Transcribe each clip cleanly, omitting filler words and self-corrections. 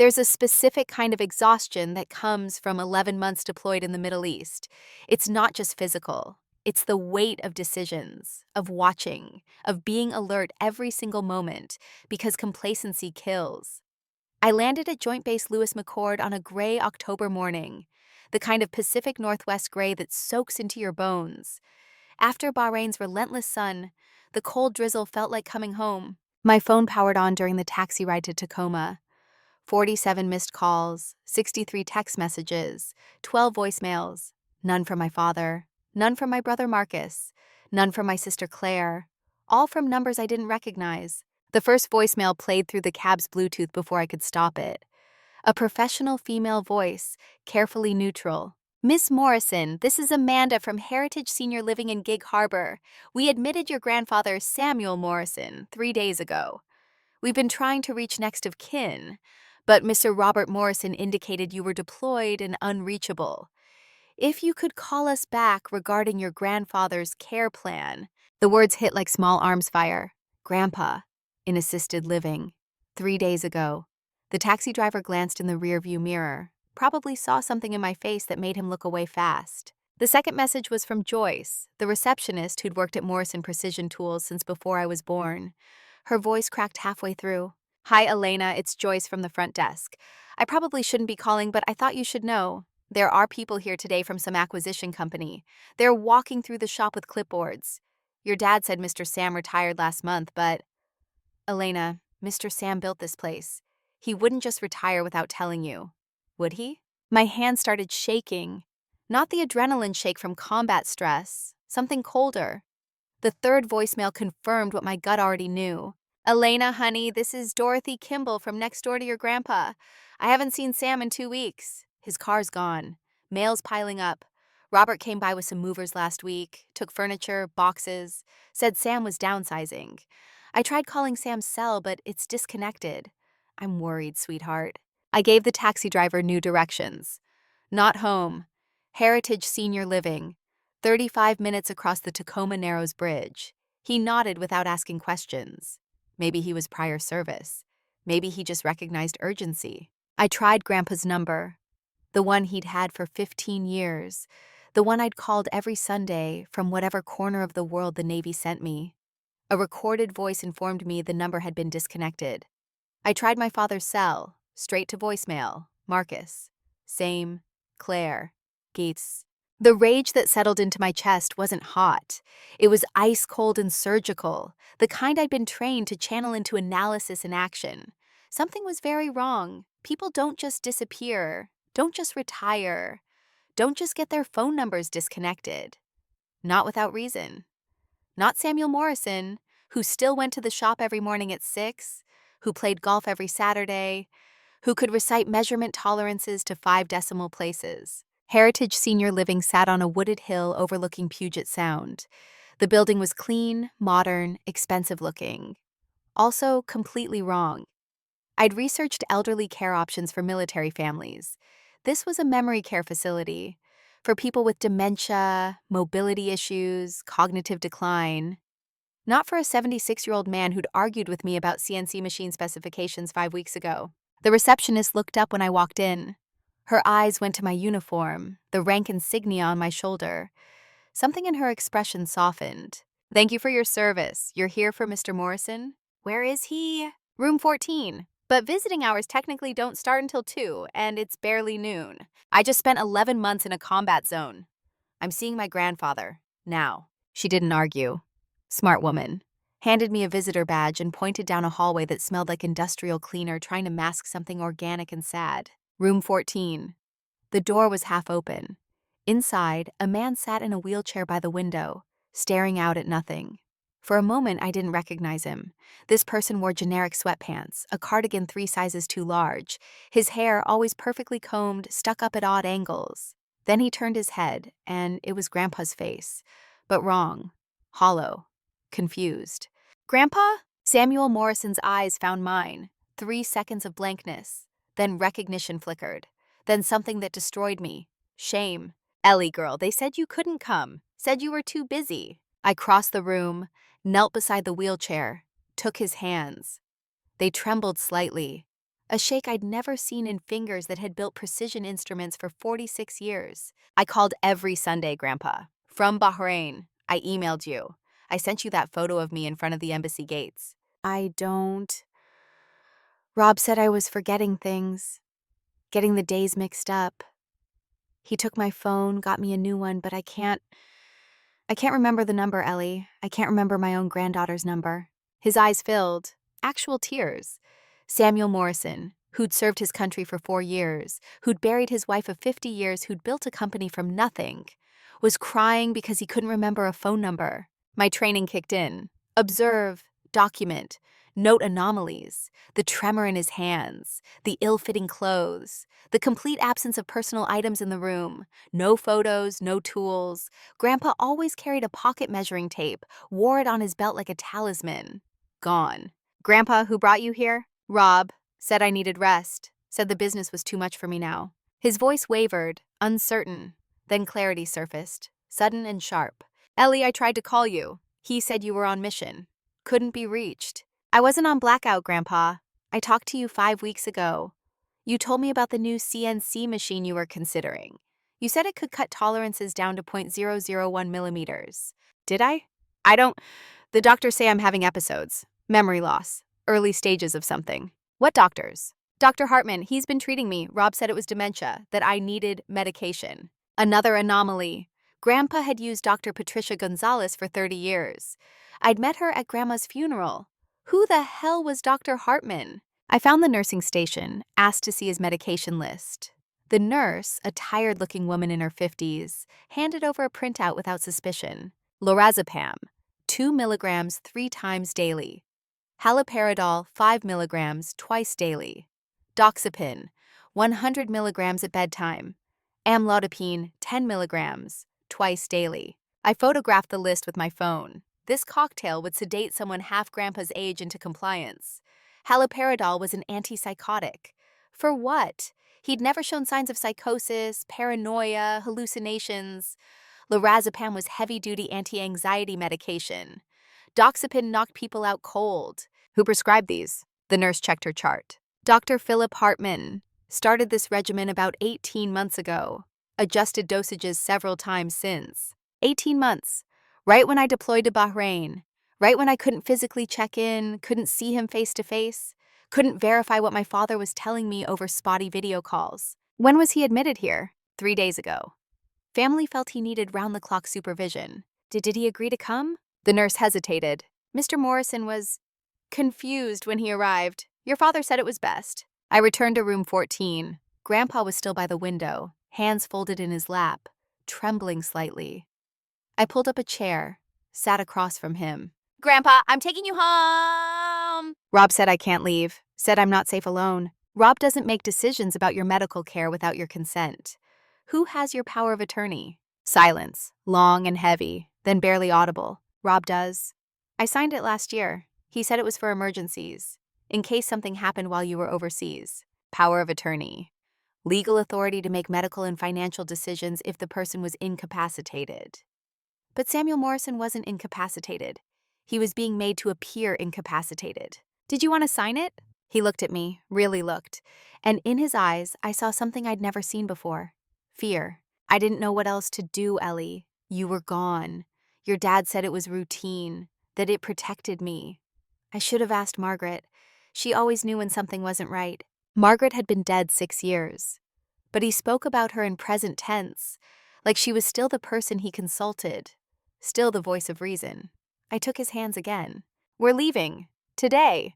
There's a specific kind of exhaustion that comes from 11 months deployed in the Middle East. It's not just physical. It's the weight of decisions, of watching, of being alert every single moment, because complacency kills. I landed at Joint Base Lewis McChord on a gray October morning, the kind of Pacific Northwest gray that soaks into your bones. After Bahrain's relentless sun, the cold drizzle felt like coming home. My phone powered on during the taxi ride to Tacoma. 47 missed calls, 63 text messages, 12 voicemails. None from my father, none from my brother Marcus, none from my sister Claire, all from numbers I didn't recognize. The first voicemail played through the cab's Bluetooth before I could stop it. A professional female voice, carefully neutral. "Miss Morrison, this is Amanda from Heritage Senior Living in Gig Harbor. We admitted your grandfather, Samuel Morrison, 3 days ago. We've been trying to reach next of kin, but Mr. Robert Morrison indicated you were deployed and unreachable. If you could call us back regarding your grandfather's care plan." The words hit like small arms fire. Grandpa, in assisted living, 3 days ago. The taxi driver glanced in the rearview mirror, probably saw something in my face that made him look away fast. The second message was from Joyce, the receptionist who'd worked at Morrison Precision Tools since before I was born. Her voice cracked halfway through. "Hi, Elena, it's Joyce from the front desk. I probably shouldn't be calling, but I thought you should know. There are people here today from some acquisition company. They're walking through the shop with clipboards. Your dad said Mr. Sam retired last month, but..." "Elena, Mr. Sam built this place. He wouldn't just retire without telling you. Would he?" My hand started shaking. Not the adrenaline shake from combat stress, something colder. The third voicemail confirmed what my gut already knew. "Elena, honey, this is Dorothy Kimball from next door to your grandpa. I haven't seen Sam in 2 weeks. His car's gone. Mail's piling up. Robert came by with some movers last week, took furniture, boxes, said Sam was downsizing. I tried calling Sam's cell, but it's disconnected. I'm worried, sweetheart." I gave the taxi driver new directions. Not home. Heritage Senior Living. 35 minutes across the Tacoma Narrows Bridge. He nodded without asking questions. Maybe he was prior service. Maybe he just recognized urgency. I tried Grandpa's number. The one he'd had for 15 years. The one I'd called every Sunday from whatever corner of the world the Navy sent me. A recorded voice informed me the number had been disconnected. I tried my father's cell, straight to voicemail. Marcus. Same. Claire. Gates. The rage that settled into my chest wasn't hot. It was ice cold and surgical, the kind I'd been trained to channel into analysis and action. Something was very wrong. People don't just disappear, don't just retire, don't just get their phone numbers disconnected. Not without reason. Not Samuel Morrison, who still went to the shop every morning at 6, who played golf every Saturday, who could recite measurement tolerances to 5 decimal places. Heritage Senior Living sat on a wooded hill overlooking Puget Sound. The building was clean, modern, expensive-looking. Also completely wrong. I'd researched elderly care options for military families. This was a memory care facility for people with dementia, mobility issues, cognitive decline. Not for a 76-year-old man who'd argued with me about CNC machine specifications 5 weeks ago. The receptionist looked up when I walked in. Her eyes went to my uniform, the rank insignia on my shoulder. Something in her expression softened. "Thank you for your service. You're here for Mr. Morrison?" "Where is he?" "Room 14. But visiting hours technically don't start until 2, and it's barely noon. I just spent 11 months in a combat zone. I'm seeing my grandfather. Now." She didn't argue. Smart woman. Handed me a visitor badge and pointed down a hallway that smelled like industrial cleaner trying to mask something organic and sad. Room 14. The door was half open. Inside, a man sat in a wheelchair by the window, staring out at nothing. For a moment, I didn't recognize him. This person wore generic sweatpants, a cardigan 3 sizes too large, his hair, always perfectly combed, stuck up at odd angles. Then he turned his head, and it was Grandpa's face. But wrong. Hollow. Confused. "Grandpa?" Samuel Morrison's eyes found mine. 3 seconds of blankness. Then recognition flickered. Then something that destroyed me. Shame. "Ellie girl, they said you couldn't come. Said you were too busy." I crossed the room, knelt beside the wheelchair, took his hands. They trembled slightly. a shake I'd never seen in fingers that had built precision instruments for 46 years. I called every Sunday, Grandpa. From Bahrain, I emailed you. I sent you that photo of me in front of the embassy gates. I don't. Rob said I was forgetting things, getting the days mixed up. He took my phone, got me a new one, but I can't remember the number, Ellie. I can't remember my own granddaughter's number. His eyes filled, actual tears. Samuel Morrison, who'd served his country for 4 years, who'd buried his wife of 50 years, who'd built a company from nothing, was crying because he couldn't remember a phone number. My training kicked in. Observe, document, note anomalies, the tremor in his hands, the ill-fitting clothes, the complete absence of personal items in the room, no photos, no tools. Grandpa always carried a pocket measuring tape, wore it on his belt like a talisman. Gone. Grandpa, who brought you here? Rob. Said I needed rest. Said the business was too much for me now. His voice wavered, uncertain. Then clarity surfaced, sudden and sharp. Ellie, I tried to call you. He said you were on mission. Couldn't be reached. I wasn't on blackout, Grandpa. I talked to you 5 weeks ago. You told me about the new CNC machine you were considering. You said it could cut tolerances down to 0.001 millimeters. Did I? I don't. The doctors say I'm having episodes. Memory loss. Early stages of something. What doctors? Dr. Hartman, he's been treating me. Rob said it was dementia, that I needed medication. Another anomaly. Grandpa had used Dr. Patricia Gonzalez for 30 years. I'd met her at Grandma's funeral. Who the hell was Dr. Hartman? I found the nursing station, asked to see his medication list. The nurse, a tired-looking woman in her 50s, handed over a printout without suspicion. Lorazepam, 2 milligrams 3 times daily. Haloperidol, 5 milligrams twice daily. Doxepin, 100 milligrams at bedtime. Amlodipine, 10 milligrams, twice daily. I photographed the list with my phone. This cocktail would sedate someone half Grandpa's age into compliance. Haloperidol was an antipsychotic. For what? He'd never shown signs of psychosis, paranoia, hallucinations. Lorazepam was heavy-duty anti-anxiety medication. Doxepin knocked people out cold. Who prescribed these? The nurse checked her chart. Dr. Philip Hartman started this regimen about 18 months ago. Adjusted dosages several times since. 18 months. Right when I deployed to Bahrain. Right when I couldn't physically check in, couldn't see him face to face, couldn't verify what my father was telling me over spotty video calls. When was he admitted here? 3 days ago. Family felt he needed round-the-clock supervision. Did he agree to come? The nurse hesitated. Mr. Morrison was confused when he arrived. Your father said it was best. I returned to room 14. Grandpa was still by the window, hands folded in his lap, trembling slightly. I pulled up a chair, sat across from him. Grandpa, I'm taking you home. Rob said I can't leave, said I'm not safe alone. Rob doesn't make decisions about your medical care without your consent. Who has your power of attorney? Silence, long and heavy, then barely audible. Rob does. I signed it last year. He said it was for emergencies, in case something happened while you were overseas. Power of attorney. Legal authority to make medical and financial decisions if the person was incapacitated. But Samuel Morrison wasn't incapacitated. He was being made to appear incapacitated. Did you want to sign it? He looked at me, really looked, and in his eyes I saw something I'd never seen before. Fear. I didn't know what else to do, Ellie. You were gone. Your dad said it was routine, that it protected me. I should have asked Margaret. She always knew when something wasn't right. Margaret had been dead 6 years. But he spoke about her in present tense, like she was still the person he consulted, still the voice of reason. I took his hands again. We're leaving. Today.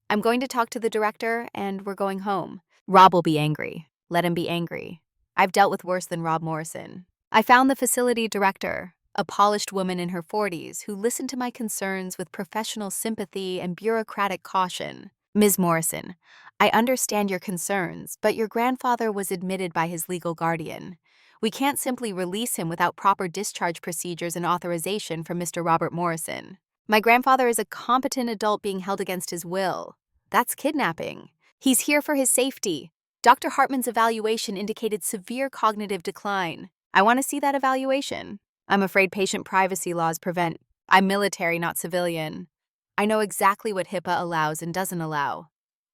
I'm going to talk to the director, and we're going home. Rob will be angry. Let him be angry. I've dealt with worse than Rob Morrison. I found the facility director, a polished woman in her 40s who listened to my concerns with professional sympathy and bureaucratic caution. Ms. Morrison, I understand your concerns, but your grandfather was admitted by his legal guardian. We can't simply release him without proper discharge procedures and authorization from Mr. Robert Morrison. My grandfather is a competent adult being held against his will. That's kidnapping. He's here for his safety. Dr. Hartman's evaluation indicated severe cognitive decline. I want to see that evaluation. I'm afraid patient privacy laws prevent. I'm military, not civilian. I know exactly what HIPAA allows and doesn't allow.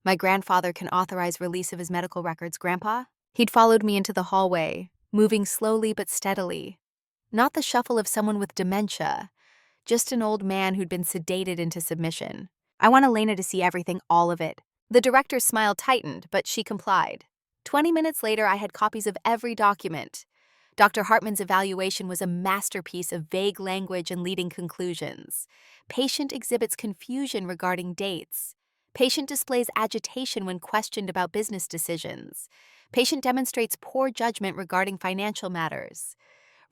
My grandfather can authorize release of his medical records, Grandpa? He'd followed me into the hallway, moving slowly but steadily. Not the shuffle of someone with dementia, just an old man who'd been sedated into submission. I want Elena to see everything, all of it. The director's smile tightened, but she complied. 20 minutes later, I had copies of every document. Dr. Hartman's evaluation was a masterpiece of vague language and leading conclusions. Patient exhibits confusion regarding dates. Patient displays agitation when questioned about business decisions. Patient demonstrates poor judgment regarding financial matters.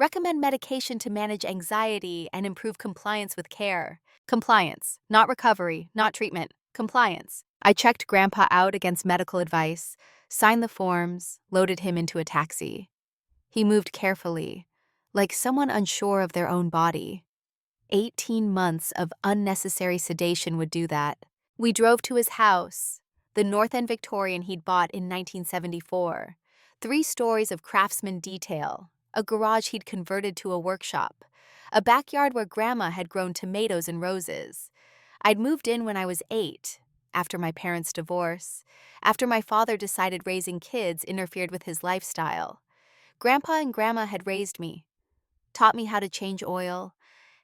Recommend medication to manage anxiety and improve compliance with care. Compliance, not recovery, not treatment. Compliance. I checked Grandpa out against medical advice, signed the forms, loaded him into a taxi. He moved carefully, like someone unsure of their own body. 18 months of unnecessary sedation would do that. We drove to his house, the North End Victorian he'd bought in 1974. 3 stories of craftsman detail, a garage he'd converted to a workshop, a backyard where Grandma had grown tomatoes and roses. I'd moved in when I was 8, after my parents' divorce, after my father decided raising kids interfered with his lifestyle. Grandpa and Grandma had raised me, taught me how to change oil,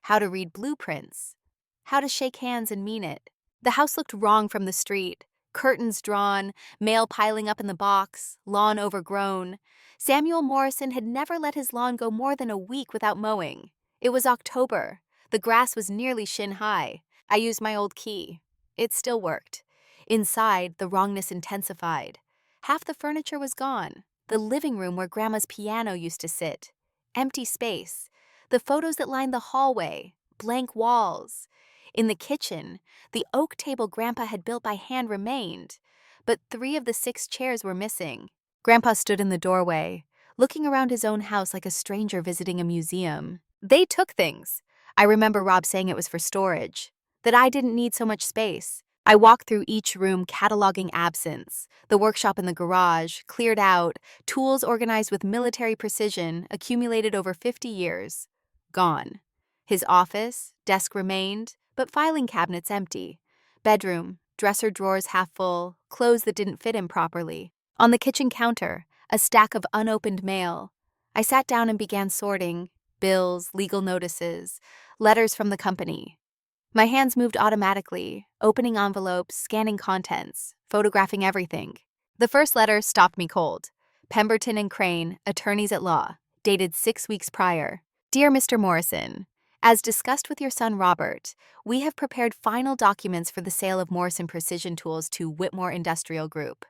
how to read blueprints, how to shake hands and mean it. The house looked wrong from the street. Curtains drawn, mail piling up in the box, lawn overgrown. Samuel Morrison had never let his lawn go more than a week without mowing. It was October. The grass was nearly shin-high. I used my old key. It still worked. Inside, the wrongness intensified. Half the furniture was gone. The living room where Grandma's piano used to sit. Empty space. The photos that lined the hallway. Blank walls. In the kitchen, the oak table Grandpa had built by hand remained, but 3 of the 6 chairs were missing. Grandpa stood in the doorway, looking around his own house like a stranger visiting a museum. They took things. I remember Rob saying it was for storage, that I didn't need so much space. I walked through each room cataloging absence. The workshop in the garage, cleared out, tools organized with military precision, accumulated over 50 years. Gone. His office, desk remained, but filing cabinets empty. Bedroom, dresser drawers half full, clothes that didn't fit him properly. On the kitchen counter, a stack of unopened mail. I sat down and began sorting. Bills, legal notices, letters from the company. My hands moved automatically, opening envelopes, scanning contents, photographing everything. The first letter stopped me cold. Pemberton and Crane, attorneys at law, dated 6 weeks prior. Dear Mr. Morrison, as discussed with your son Robert, we have prepared final documents for the sale of Morrison Precision Tools to Whitmore Industrial Group.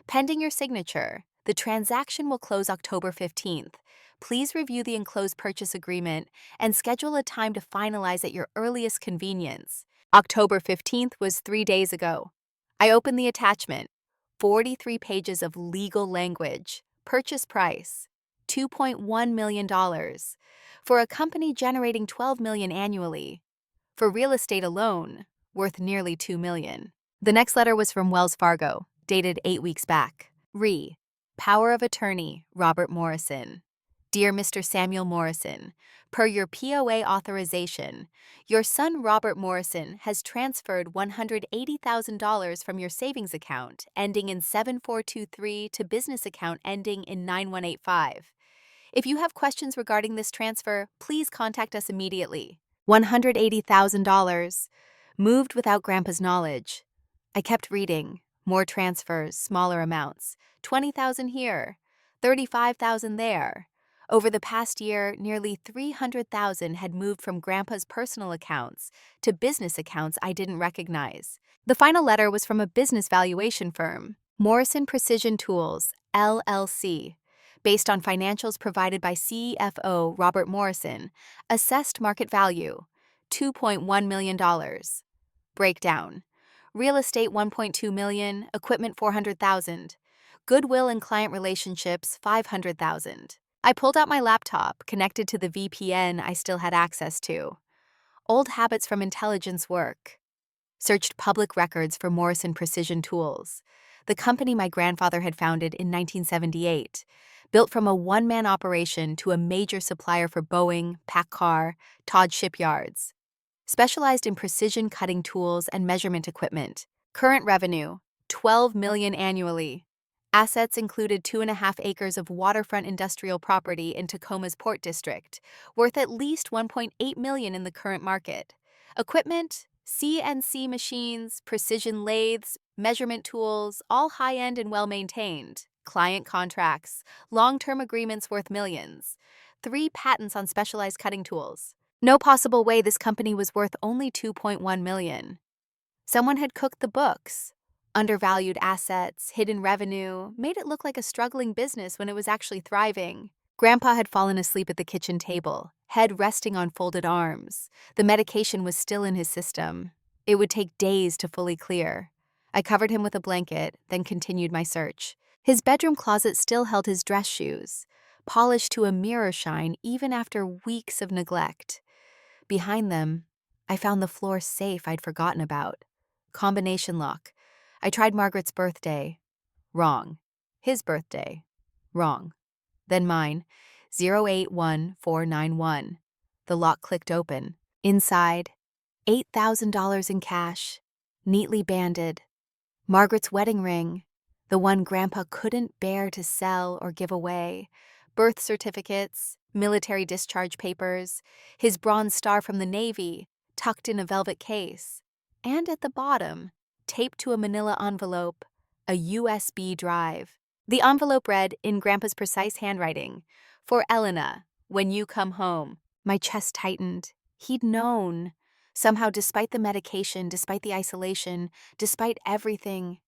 Pending your signature, the transaction will close October 15th. Please review the enclosed purchase agreement and schedule a time to finalize at your earliest convenience. October 15th was 3 days ago. I opened the attachment. 43 pages of legal language. Purchase price, $2.1 million. For a company generating $12 million annually. For real estate alone, worth nearly $2 million. The next letter was from Wells Fargo, dated 8 weeks back. Power of attorney, Robert Morrison. Dear Mr. Samuel Morrison, per your POA authorization, your son Robert Morrison has transferred $180,000 from your savings account ending in 7423 to business account ending in 9185. If you have questions regarding this transfer, please contact us immediately. $180,000. Moved without Grandpa's knowledge. I kept reading. More transfers, smaller amounts. $20,000 here. $35,000 there. Over the past year, nearly $300,000 had moved from Grandpa's personal accounts to business accounts I didn't recognize. The final letter was from a business valuation firm, Morrison Precision Tools, LLC. Based on financials provided by CFO Robert Morrison, assessed market value, $2.1 million. Breakdown. Real estate $1.2 million, equipment $400,000. Goodwill and client relationships $500,000. I pulled out my laptop, connected to the VPN I still had access to. Old habits from intelligence work. Searched public records for Morrison Precision Tools, the company my grandfather had founded in 1978, built from a one-man operation to a major supplier for Boeing, PACCAR, Todd shipyards. Specialized in precision cutting tools and measurement equipment. Current revenue, $12 million annually. Assets included 2.5 acres of waterfront industrial property in Tacoma's Port District, worth at least $1.8 million in the current market. Equipment, CNC machines, precision lathes, measurement tools, all high-end and well-maintained. Client contracts, long-term agreements worth millions. 3 patents on specialized cutting tools. No possible way this company was worth only $2.1 million. Someone had cooked the books. Undervalued assets, hidden revenue, made it look like a struggling business when it was actually thriving. Grandpa had fallen asleep at the kitchen table, head resting on folded arms. The medication was still in his system. It would take days to fully clear. I covered him with a blanket, then continued my search. His bedroom closet still held his dress shoes, polished to a mirror shine even after weeks of neglect. Behind them, I found the floor safe I'd forgotten about. Combination lock. I tried Margaret's birthday. Wrong. His birthday. Wrong. Then mine. 081491. The lock clicked open. Inside, $8,000 in cash, neatly banded. Margaret's wedding ring, the one Grandpa couldn't bear to sell or give away. Birth certificates, military discharge papers, his bronze star from the Navy, tucked in a velvet case. And at the bottom, taped to a manila envelope, a USB drive. The envelope read, in Grandpa's precise handwriting, "For Elena, when you come home." My chest tightened. He'd known. Somehow, despite the medication, despite the isolation, despite everything,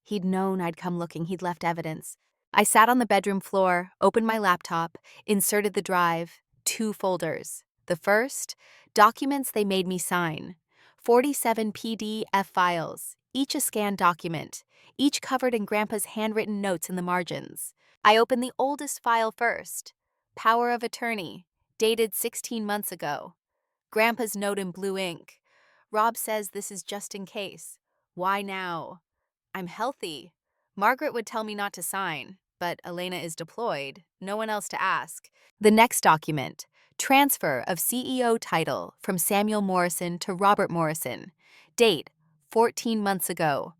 he'd known I'd come looking. He'd left evidence. I sat on the bedroom floor, opened my laptop, inserted the drive, 2 folders. The first, documents they made me sign. 47 PDF files, each a scanned document, each covered in Grandpa's handwritten notes in the margins. I opened the oldest file first. Power of attorney, dated 16 months ago. Grandpa's note in blue ink. Rob says this is just in case. Why now? I'm healthy. Margaret would tell me not to sign, but Elena is deployed. No one else to ask. The next document. Transfer of CEO title from Samuel Morrison to Robert Morrison. Date, 14 months ago.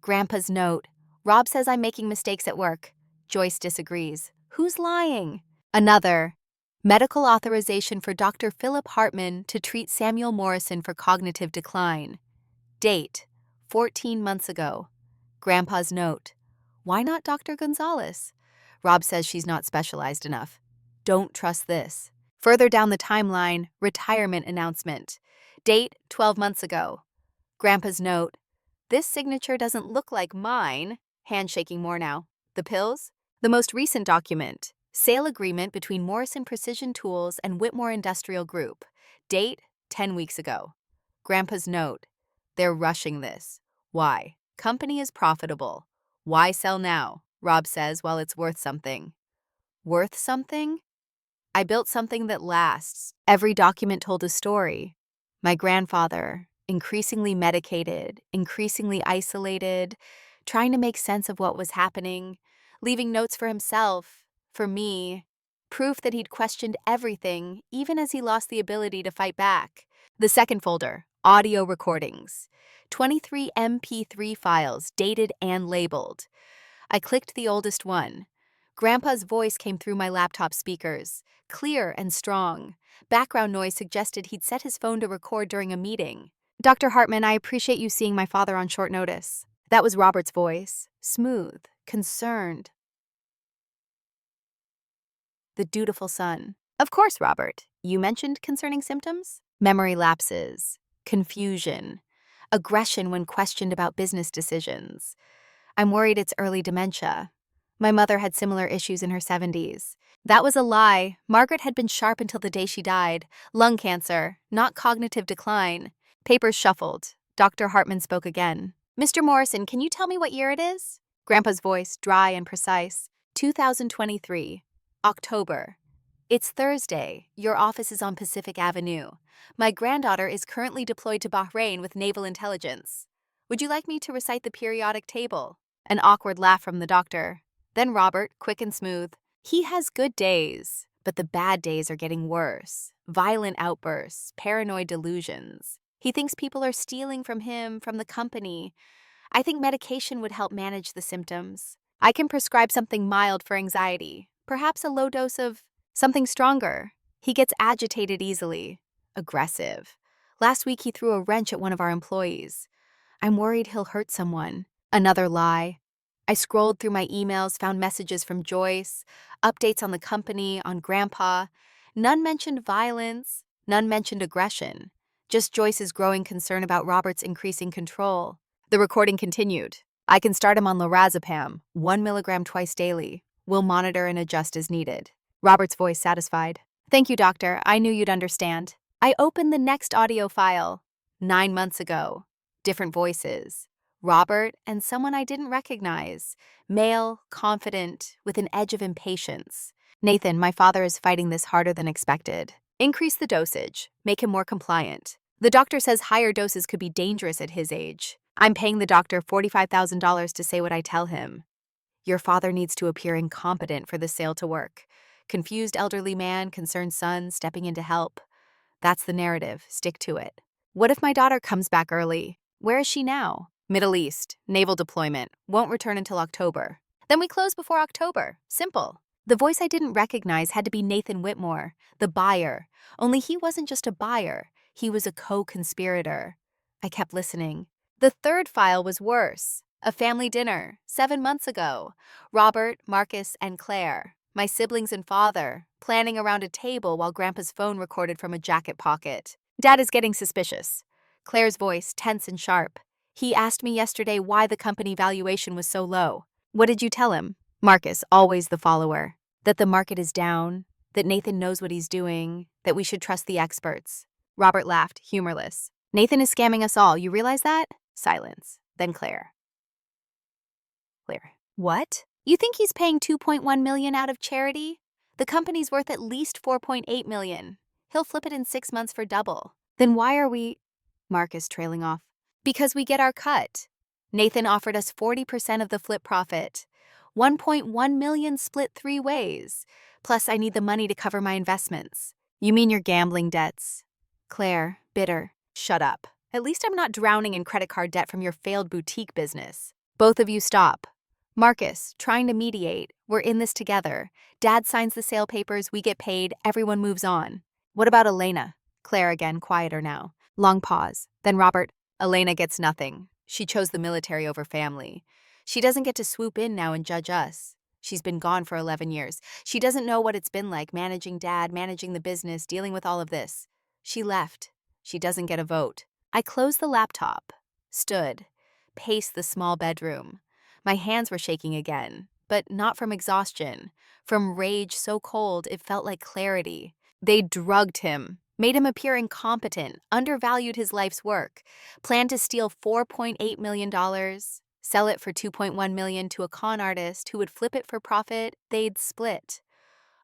Grandpa's note. Rob says I'm making mistakes at work. Joyce disagrees. Who's lying? Another. Medical authorization for Dr. Philip Hartman to treat Samuel Morrison for cognitive decline. Date, 14 months ago. Grandpa's note. Why not Dr. Gonzalez? Rob says she's not specialized enough. Don't trust this. Further down the timeline, retirement announcement. Date, 12 months ago. Grandpa's note. This signature doesn't look like mine. Handshaking more now. The pills? The most recent document. Sale agreement between Morrison Precision Tools and Whitmore Industrial Group. Date, 10 weeks ago. Grandpa's note. They're rushing this. Why? Company is profitable. Why sell now? Rob says, while it's worth something. Worth something? I built something that lasts. Every document told a story. My grandfather, increasingly medicated, increasingly isolated, trying to make sense of what was happening, leaving notes for himself, for me, proof that he'd questioned everything, even as he lost the ability to fight back. The second folder, audio recordings. 23 MP3 files, dated and labeled. I clicked the oldest one. Grandpa's voice came through my laptop speakers, clear and strong. Background noise suggested he'd set his phone to record during a meeting. Dr. Hartman, I appreciate you seeing my father on short notice. That was Robert's voice, smooth, concerned. The dutiful son. Of course, Robert. You mentioned concerning symptoms? Memory lapses, confusion, aggression when questioned about business decisions. I'm worried it's early dementia. My mother had similar issues in her 70s. That was a lie. Margaret had been sharp until the day she died. Lung cancer, not cognitive decline. Papers shuffled. Dr. Hartman spoke again. Mr. Morrison, can you tell me what year it is? Grandpa's voice, dry and precise. 2023. October. It's Thursday. Your office is on Pacific Avenue. My granddaughter is currently deployed to Bahrain with Naval Intelligence. Would you like me to recite the periodic table? An awkward laugh from the doctor. Then Robert, quick and smooth. He has good days, but the bad days are getting worse. Violent outbursts, paranoid delusions. He thinks people are stealing from him, from the company. I think medication would help manage the symptoms. I can prescribe something mild for anxiety, perhaps a low dose of something stronger. He gets agitated easily, aggressive. Last week he threw a wrench at one of our employees. I'm worried he'll hurt someone. Another lie. I scrolled through my emails, found messages from Joyce, updates on the company, on Grandpa. None mentioned violence, none mentioned aggression. Just Joyce's growing concern about Robert's increasing control. The recording continued. I can start him on lorazepam, 1 milligram twice daily. We'll monitor and adjust as needed. Robert's voice satisfied. Thank you, doctor. I knew you'd understand. I opened the next audio file. 9 months ago. Different voices. Robert and someone I didn't recognize. Male, confident, with an edge of impatience. Nathan, my father is fighting this harder than expected. Increase the dosage. Make him more compliant. The doctor says higher doses could be dangerous at his age. I'm paying the doctor $45,000 to say what I tell him. Your father needs to appear incompetent for the sale to work. Confused elderly man, concerned son, stepping in to help. That's the narrative. Stick to it. What if my daughter comes back early? Where is she now? Middle East. Naval deployment. Won't return until October. Then we close before October. Simple. The voice I didn't recognize had to be Nathan Whitmore, the buyer. Only he wasn't just a buyer. He was a co-conspirator. I kept listening. The third file was worse. A family dinner, 7 months ago. Robert, Marcus, and Claire, my siblings and father, planning around a table while Grandpa's phone recorded from a jacket pocket. Dad is getting suspicious. Claire's voice, tense and sharp. He asked me yesterday why the company valuation was so low. What did you tell him? Marcus, always the follower. That the market is down, that Nathan knows what he's doing, that we should trust the experts. Robert laughed, humorless. Nathan is scamming us all, you realize that? Silence. Then Claire. What? You think he's paying $2.1 million out of charity? The company's worth at least $4.8 million. He'll flip it in 6 months for double. Then why are we… Marcus trailing off. Because we get our cut. Nathan offered us 40% of the flip profit. 1.1 million split 3 ways. Plus, I need the money to cover my investments. You mean your gambling debts? Claire, bitter. Shut up. At least I'm not drowning in credit card debt from your failed boutique business. Both of you stop. Marcus, trying to mediate. We're in this together. Dad signs the sale papers, we get paid, everyone moves on. What about Elena? Claire again, quieter now. Long pause. Then Robert, Elena gets nothing. She chose the military over family. She doesn't get to swoop in now and judge us. She's been gone for 11 years. She doesn't know what it's been like managing Dad, managing the business, dealing with all of this. She left. She doesn't get a vote. I closed the laptop, stood, paced the small bedroom. My hands were shaking again, but not from exhaustion. From rage so cold it felt like clarity. They drugged him, made him appear incompetent, undervalued his life's work, planned to steal $4.8 million, sell it for $2.1 million to a con artist who would flip it for profit. They'd split.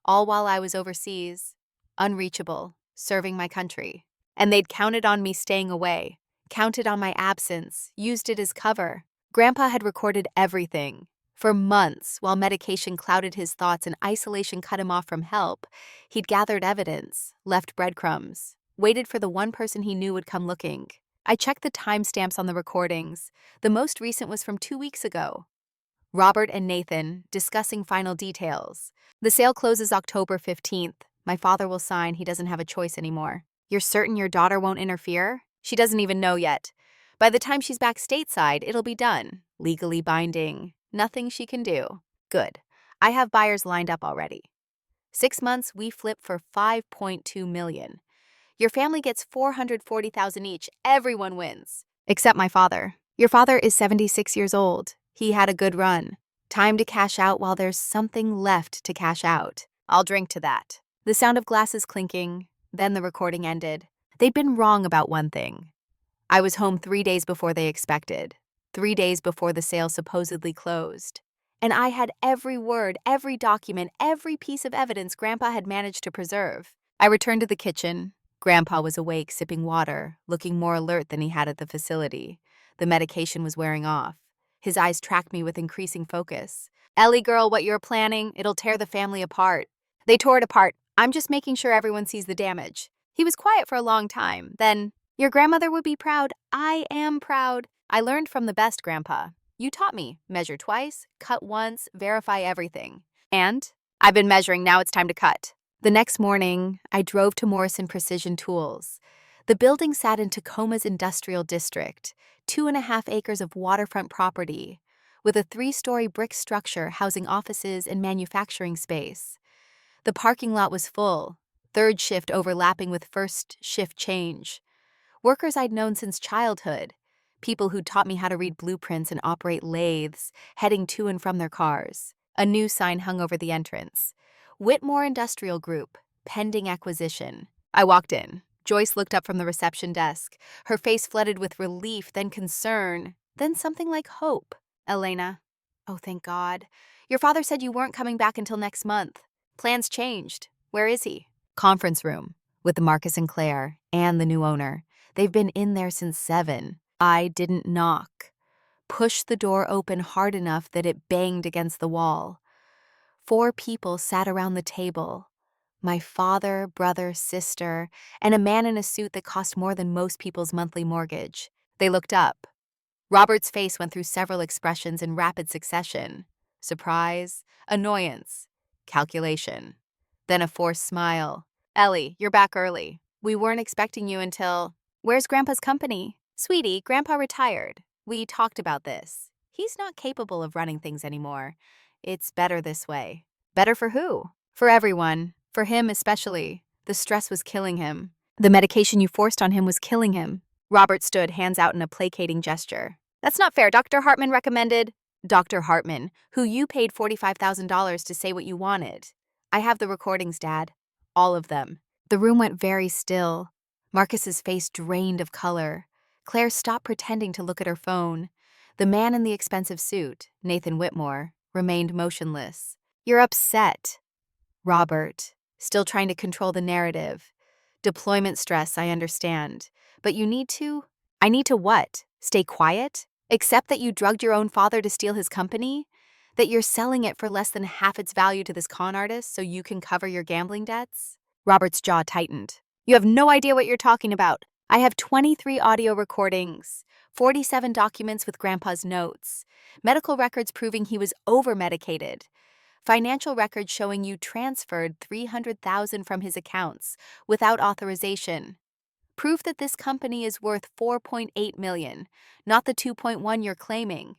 All while I was overseas, unreachable, serving my country. And they'd counted on me staying away, counted on my absence, used it as cover. Grandpa had recorded everything. For months, while medication clouded his thoughts and isolation cut him off from help, he'd gathered evidence, left breadcrumbs, waited for the one person he knew would come looking. I checked the timestamps on the recordings. The most recent was from 2 weeks ago. Robert and Nathan discussing final details. The sale closes October 15th. My father will sign. He doesn't have a choice anymore. You're certain your daughter won't interfere? She doesn't even know yet. By the time she's back stateside, it'll be done. Legally binding. Nothing she can do. Good. I have buyers lined up already. 6 months, we flip for $5.2 million. Your family gets $440,000 each. Everyone wins. Except my father. Your father is 76 years old. He had a good run. Time to cash out while there's something left to cash out. I'll drink to that. The sound of glasses clinking. Then the recording ended. They'd been wrong about one thing. I was home 3 days before they expected. 3 days before the sale supposedly closed. And I had every word, every document, every piece of evidence Grandpa had managed to preserve. I returned to the kitchen. Grandpa was awake, sipping water, looking more alert than he had at the facility. The medication was wearing off. His eyes tracked me with increasing focus. Ellie girl, what you're planning, it'll tear the family apart. They tore it apart. I'm just making sure everyone sees the damage. He was quiet for a long time. Then, your grandmother would be proud. I am proud. I learned from the best, Grandpa. You taught me. Measure twice, cut once, verify everything. And I've been measuring, now it's time to cut. The next morning, I drove to Morrison Precision Tools. The building sat in Tacoma's industrial district, 2.5 acres of waterfront property, with a 3-story brick structure housing offices and manufacturing space. The parking lot was full, third shift overlapping with first shift change. Workers I'd known since childhood, people who'd taught me how to read blueprints and operate lathes, heading to and from their cars. A new sign hung over the entrance. Whitmore Industrial Group, pending acquisition. I walked in. Joyce looked up from the reception desk, her face flooded with relief, then concern, then something like hope. Elena. Oh, thank God. Your father said you weren't coming back until next month. Plans changed. Where is he? Conference room, with Marcus and Claire, and the new owner. They've been in there since 7. I didn't knock. Pushed the door open hard enough that it banged against the wall. 4 people sat around the table. My father, brother, sister, and a man in a suit that cost more than most people's monthly mortgage. They looked up. Robert's face went through several expressions in rapid succession. Surprise, annoyance, calculation. Then a forced smile. Ellie, you're back early. We weren't expecting you until… Where's Grandpa's company? Sweetie, Grandpa retired. We talked about this. He's not capable of running things anymore. It's better this way. Better for who? For everyone. For him especially. The stress was killing him. The medication you forced on him was killing him. Robert stood, hands out in a placating gesture. That's not fair. Dr. Hartman recommended… Dr. Hartman, who you paid $45,000 to say what you wanted. I have the recordings, Dad. All of them. The room went very still. Marcus's face drained of color. Claire stopped pretending to look at her phone. The man in the expensive suit, Nathan Whitmore, remained motionless. You're upset. Robert, still trying to control the narrative. Deployment stress, I understand. But you need to… I need to what? Stay quiet? Accept that you drugged your own father to steal his company? That you're selling it for less than half its value to this con artist so you can cover your gambling debts? Robert's jaw tightened. You have no idea what you're talking about. I have 23 audio recordings, 47 documents with Grandpa's notes, medical records proving he was over-medicated, financial records showing you transferred $300,000 from his accounts without authorization. Proof that this company is worth $4.8 million, not the $2.1 you're claiming.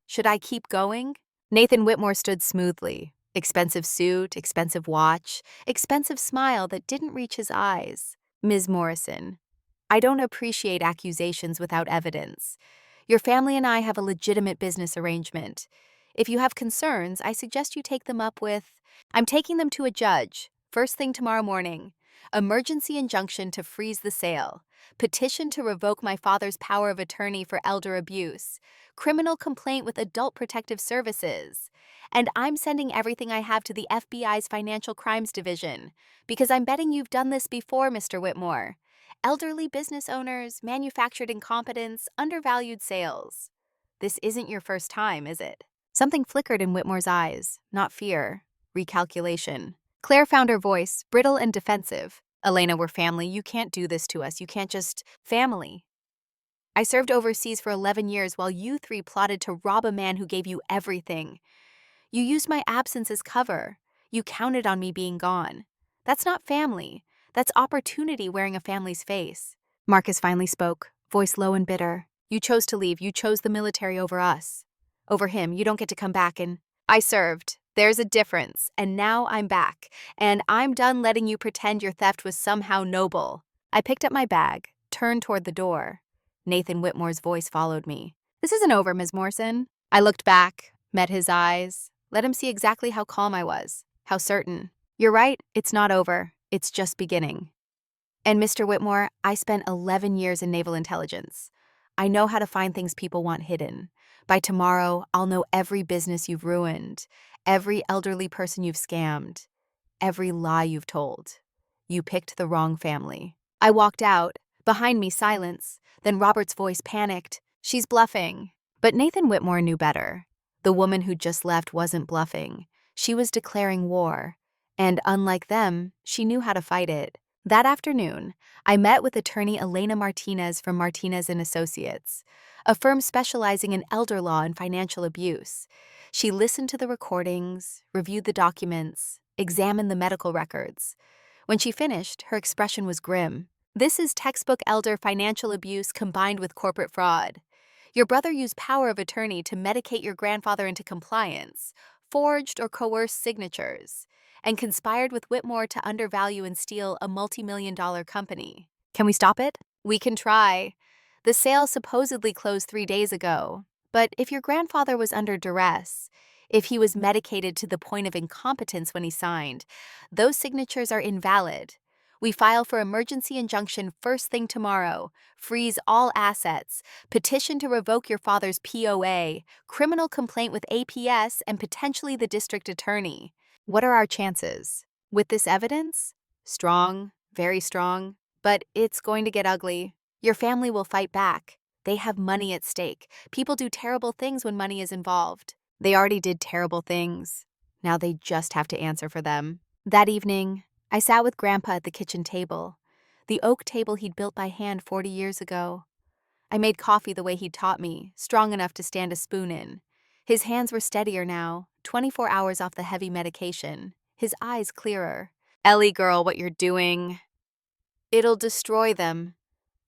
Should I keep going? Nathan Whitmore stood smoothly. Expensive suit, expensive watch, expensive smile that didn't reach his eyes. Ms. Morrison, I don't appreciate accusations without evidence. Your family and I have a legitimate business arrangement. If you have concerns, I suggest you take them up with… I'm taking them to a judge, first thing tomorrow morning. Emergency injunction to freeze the sale. Petition to revoke my father's power of attorney for elder abuse. Criminal complaint with Adult Protective Services. And I'm sending everything I have to the FBI's Financial Crimes Division, because I'm betting you've done this before, Mr. Whitmore. Elderly business owners, manufactured incompetence, undervalued sales. This isn't your first time, is it? Something flickered in Whitmore's eyes, not fear, recalculation. Claire found her voice, brittle and defensive. Elena, we're family. You can't do this to us. You can't just… Family. I served overseas for 11 years while you 3 plotted to rob a man who gave you everything. You used my absence as cover. You counted on me being gone. That's not family. That's opportunity wearing a family's face. Marcus finally spoke, voice low and bitter. You chose to leave. You chose the military over us. Over him. You don't get to come back and… I served. There's a difference. And now I'm back. And I'm done letting you pretend your theft was somehow noble. I picked up my bag, turned toward the door. Nathan Whitmore's voice followed me. This isn't over, Ms. Morrison. I looked back, met his eyes, let him see exactly how calm I was, how certain. You're right, it's not over. It's just beginning. And Mr. Whitmore, I spent 11 years in Naval Intelligence. I know how to find things people want hidden. By tomorrow, I'll know every business you've ruined, every elderly person you've scammed, every lie you've told. You picked the wrong family. I walked out. Behind me, silence. Then Robert's voice panicked. She's bluffing. But Nathan Whitmore knew better. The woman who just left wasn't bluffing. She was declaring war. And unlike them, she knew how to fight it. That afternoon, I met with attorney Elena Martinez from Martinez and Associates, a firm specializing in elder law and financial abuse. She listened to the recordings, reviewed the documents, examined the medical records. When she finished, her expression was grim. This is textbook elder financial abuse combined with corporate fraud. Your brother used power of attorney to medicate your grandfather into compliance, forged or coerced signatures, and conspired with Whitmore to undervalue and steal a multi-million-dollar company. Can we stop it? We can try. The sale supposedly closed 3 days ago, but if your grandfather was under duress, if he was medicated to the point of incompetence when he signed, those signatures are invalid. We file for emergency injunction first thing tomorrow, freeze all assets, petition to revoke your father's POA, criminal complaint with APS, and potentially the district attorney. What are our chances? With this evidence? Strong, very strong, but it's going to get ugly. Your family will fight back. They have money at stake. People do terrible things when money is involved. They already did terrible things. Now they just have to answer for them. That evening, I sat with Grandpa at the kitchen table, the oak table he'd built by hand 40 years ago. I made coffee the way he'd taught me, strong enough to stand a spoon in. His hands were steadier now, 24 hours off the heavy medication, his eyes clearer. Ellie girl, what you're doing, it'll destroy them.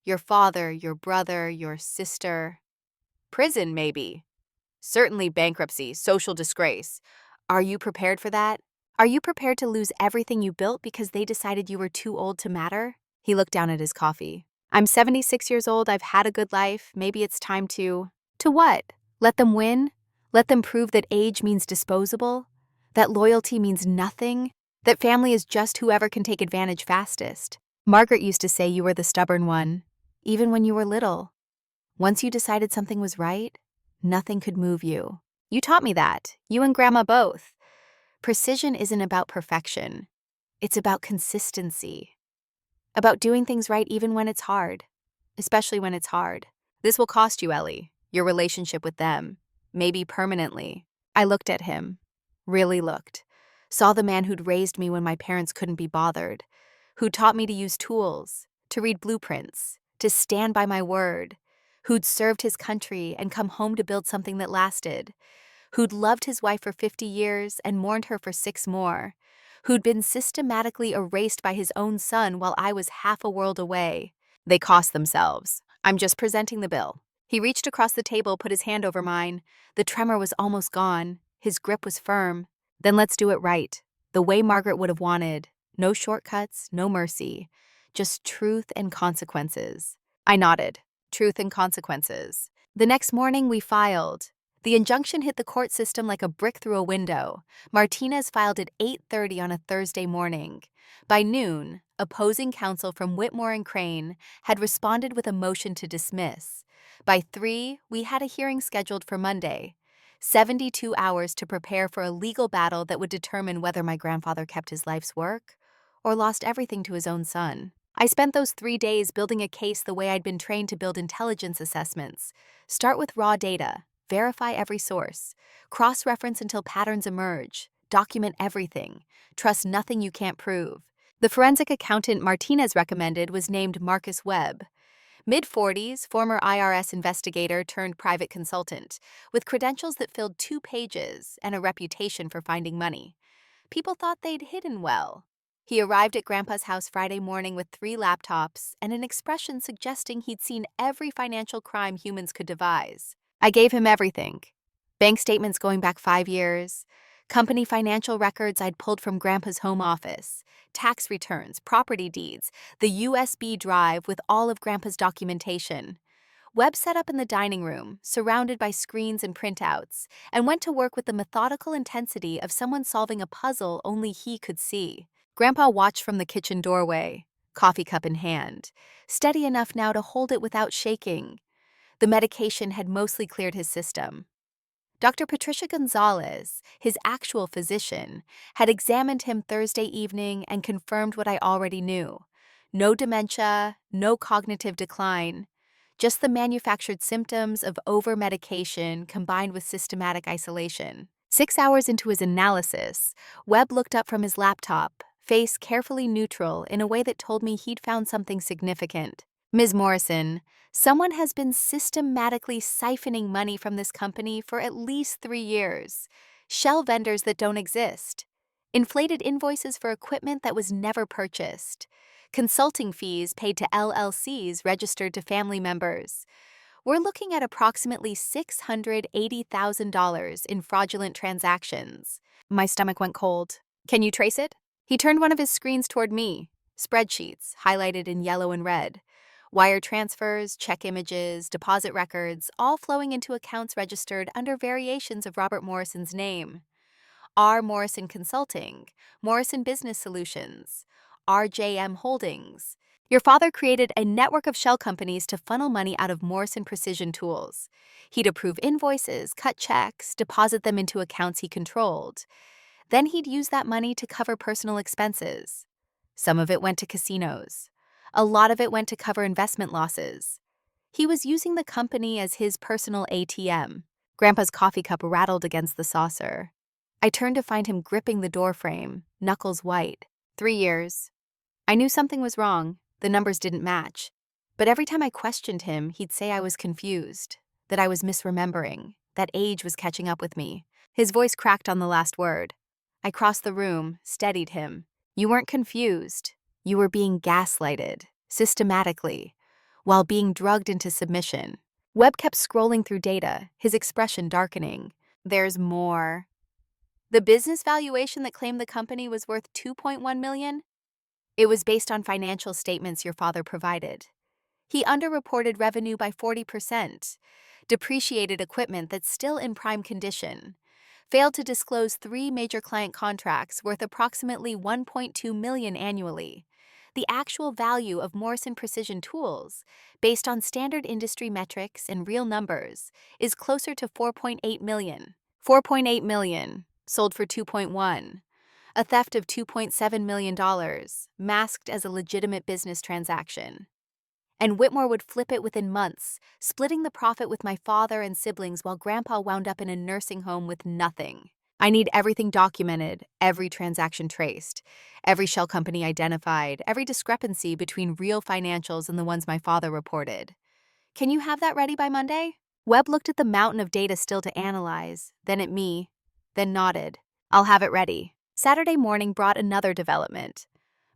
Your father, your brother, your sister. Prison, maybe. Certainly bankruptcy, social disgrace. Are you prepared for that? Are you prepared to lose everything you built because they decided you were too old to matter? He looked down at his coffee. I'm 76 years old, I've had a good life, maybe it's time to… To what? Let them win? Let them prove that age means disposable? That loyalty means nothing? That family is just whoever can take advantage fastest? Margaret used to say you were the stubborn one, even when you were little. Once you decided something was right, nothing could move you. You taught me that, you and Grandma both. Precision isn't about perfection. It's about consistency. About doing things right even when it's hard. Especially when it's hard. This will cost you, Ellie, your relationship with them. Maybe permanently. I looked at him. Really looked. Saw the man who'd raised me when my parents couldn't be bothered. Who'd taught me to use tools, to read blueprints, to stand by my word. Who'd served his country and come home to build something that lasted. Who'd loved his wife for 50 years and mourned her for 6 more. Who'd been systematically erased by his own son while I was half a world away. They cost themselves. I'm just presenting the bill. He reached across the table, put his hand over mine. The tremor was almost gone. His grip was firm. Then let's do it right. The way Margaret would have wanted. No shortcuts, no mercy. Just truth and consequences. I nodded. Truth and consequences. The next morning we filed. The injunction hit the court system like a brick through a window. Martinez filed at 8:30 on a Thursday morning. By noon, opposing counsel from Whitmore and Crane had responded with a motion to dismiss. By 3, we had a hearing scheduled for Monday. 72 hours to prepare for a legal battle that would determine whether my grandfather kept his life's work or lost everything to his own son. I spent those 3 days building a case the way I'd been trained to build intelligence assessments. Start with raw data. Verify every source. Cross-reference until patterns emerge. Document everything. Trust nothing you can't prove. The forensic accountant Martinez recommended was named Marcus Webb. Mid-40s, former IRS investigator turned private consultant, with credentials that filled 2 pages and a reputation for finding money. People thought they'd hidden well. He arrived at Grandpa's house Friday morning with 3 laptops and an expression suggesting he'd seen every financial crime humans could devise. I gave him everything. Bank statements going back 5 years, company financial records I'd pulled from Grandpa's home office, tax returns, property deeds, the USB drive with all of Grandpa's documentation. Webb set up in the dining room, surrounded by screens and printouts, and went to work with the methodical intensity of someone solving a puzzle only he could see. Grandpa watched from the kitchen doorway, coffee cup in hand, steady enough now to hold it without shaking. The medication had mostly cleared his system. Dr. Patricia Gonzalez, his actual physician, had examined him Thursday evening and confirmed what I already knew. No dementia, no cognitive decline, just the manufactured symptoms of over-medication combined with systematic isolation. 6 hours into his analysis, Webb looked up from his laptop, face carefully neutral in a way that told me he'd found something significant. Ms. Morrison, someone has been systematically siphoning money from this company for at least 3 years. Shell vendors that don't exist. Inflated invoices for equipment that was never purchased. Consulting fees paid to LLCs registered to family members. We're looking at approximately $680,000 in fraudulent transactions. My stomach went cold. Can you trace it? He turned one of his screens toward me. Spreadsheets, highlighted in yellow and red. Wire transfers, check images, deposit records, all flowing into accounts registered under variations of Robert Morrison's name. R. Morrison Consulting, Morrison Business Solutions, RJM Holdings. Your father created a network of shell companies to funnel money out of Morrison Precision Tools. He'd approve invoices, cut checks, deposit them into accounts he controlled. Then he'd use that money to cover personal expenses. Some of it went to casinos. A lot of it went to cover investment losses. He was using the company as his personal ATM. Grandpa's coffee cup rattled against the saucer. I turned to find him gripping the doorframe, knuckles white. 3 years. I knew something was wrong. The numbers didn't match. But every time I questioned him, he'd say I was confused, that I was misremembering, that age was catching up with me. His voice cracked on the last word. I crossed the room, steadied him. You weren't confused. You were being gaslighted, systematically, while being drugged into submission. Webb kept scrolling through data, his expression darkening. There's more. The business valuation that claimed the company was worth $2.1 million? It was based on financial statements your father provided. He underreported revenue by 40%, depreciated equipment that's still in prime condition, failed to disclose 3 major client contracts worth approximately $1.2 million annually. The actual value of Morrison Precision Tools, based on standard industry metrics and real numbers, is closer to $4.8 million. $4.8 million, sold for $2.1. A theft of $2.7 million, masked as a legitimate business transaction. And Whitmore would flip it within months, splitting the profit with my father and siblings while Grandpa wound up in a nursing home with nothing. I need everything documented, every transaction traced, every shell company identified, every discrepancy between real financials and the ones my father reported. Can you have that ready by Monday? Webb looked at the mountain of data still to analyze, then at me, then nodded. I'll have it ready. Saturday morning brought another development.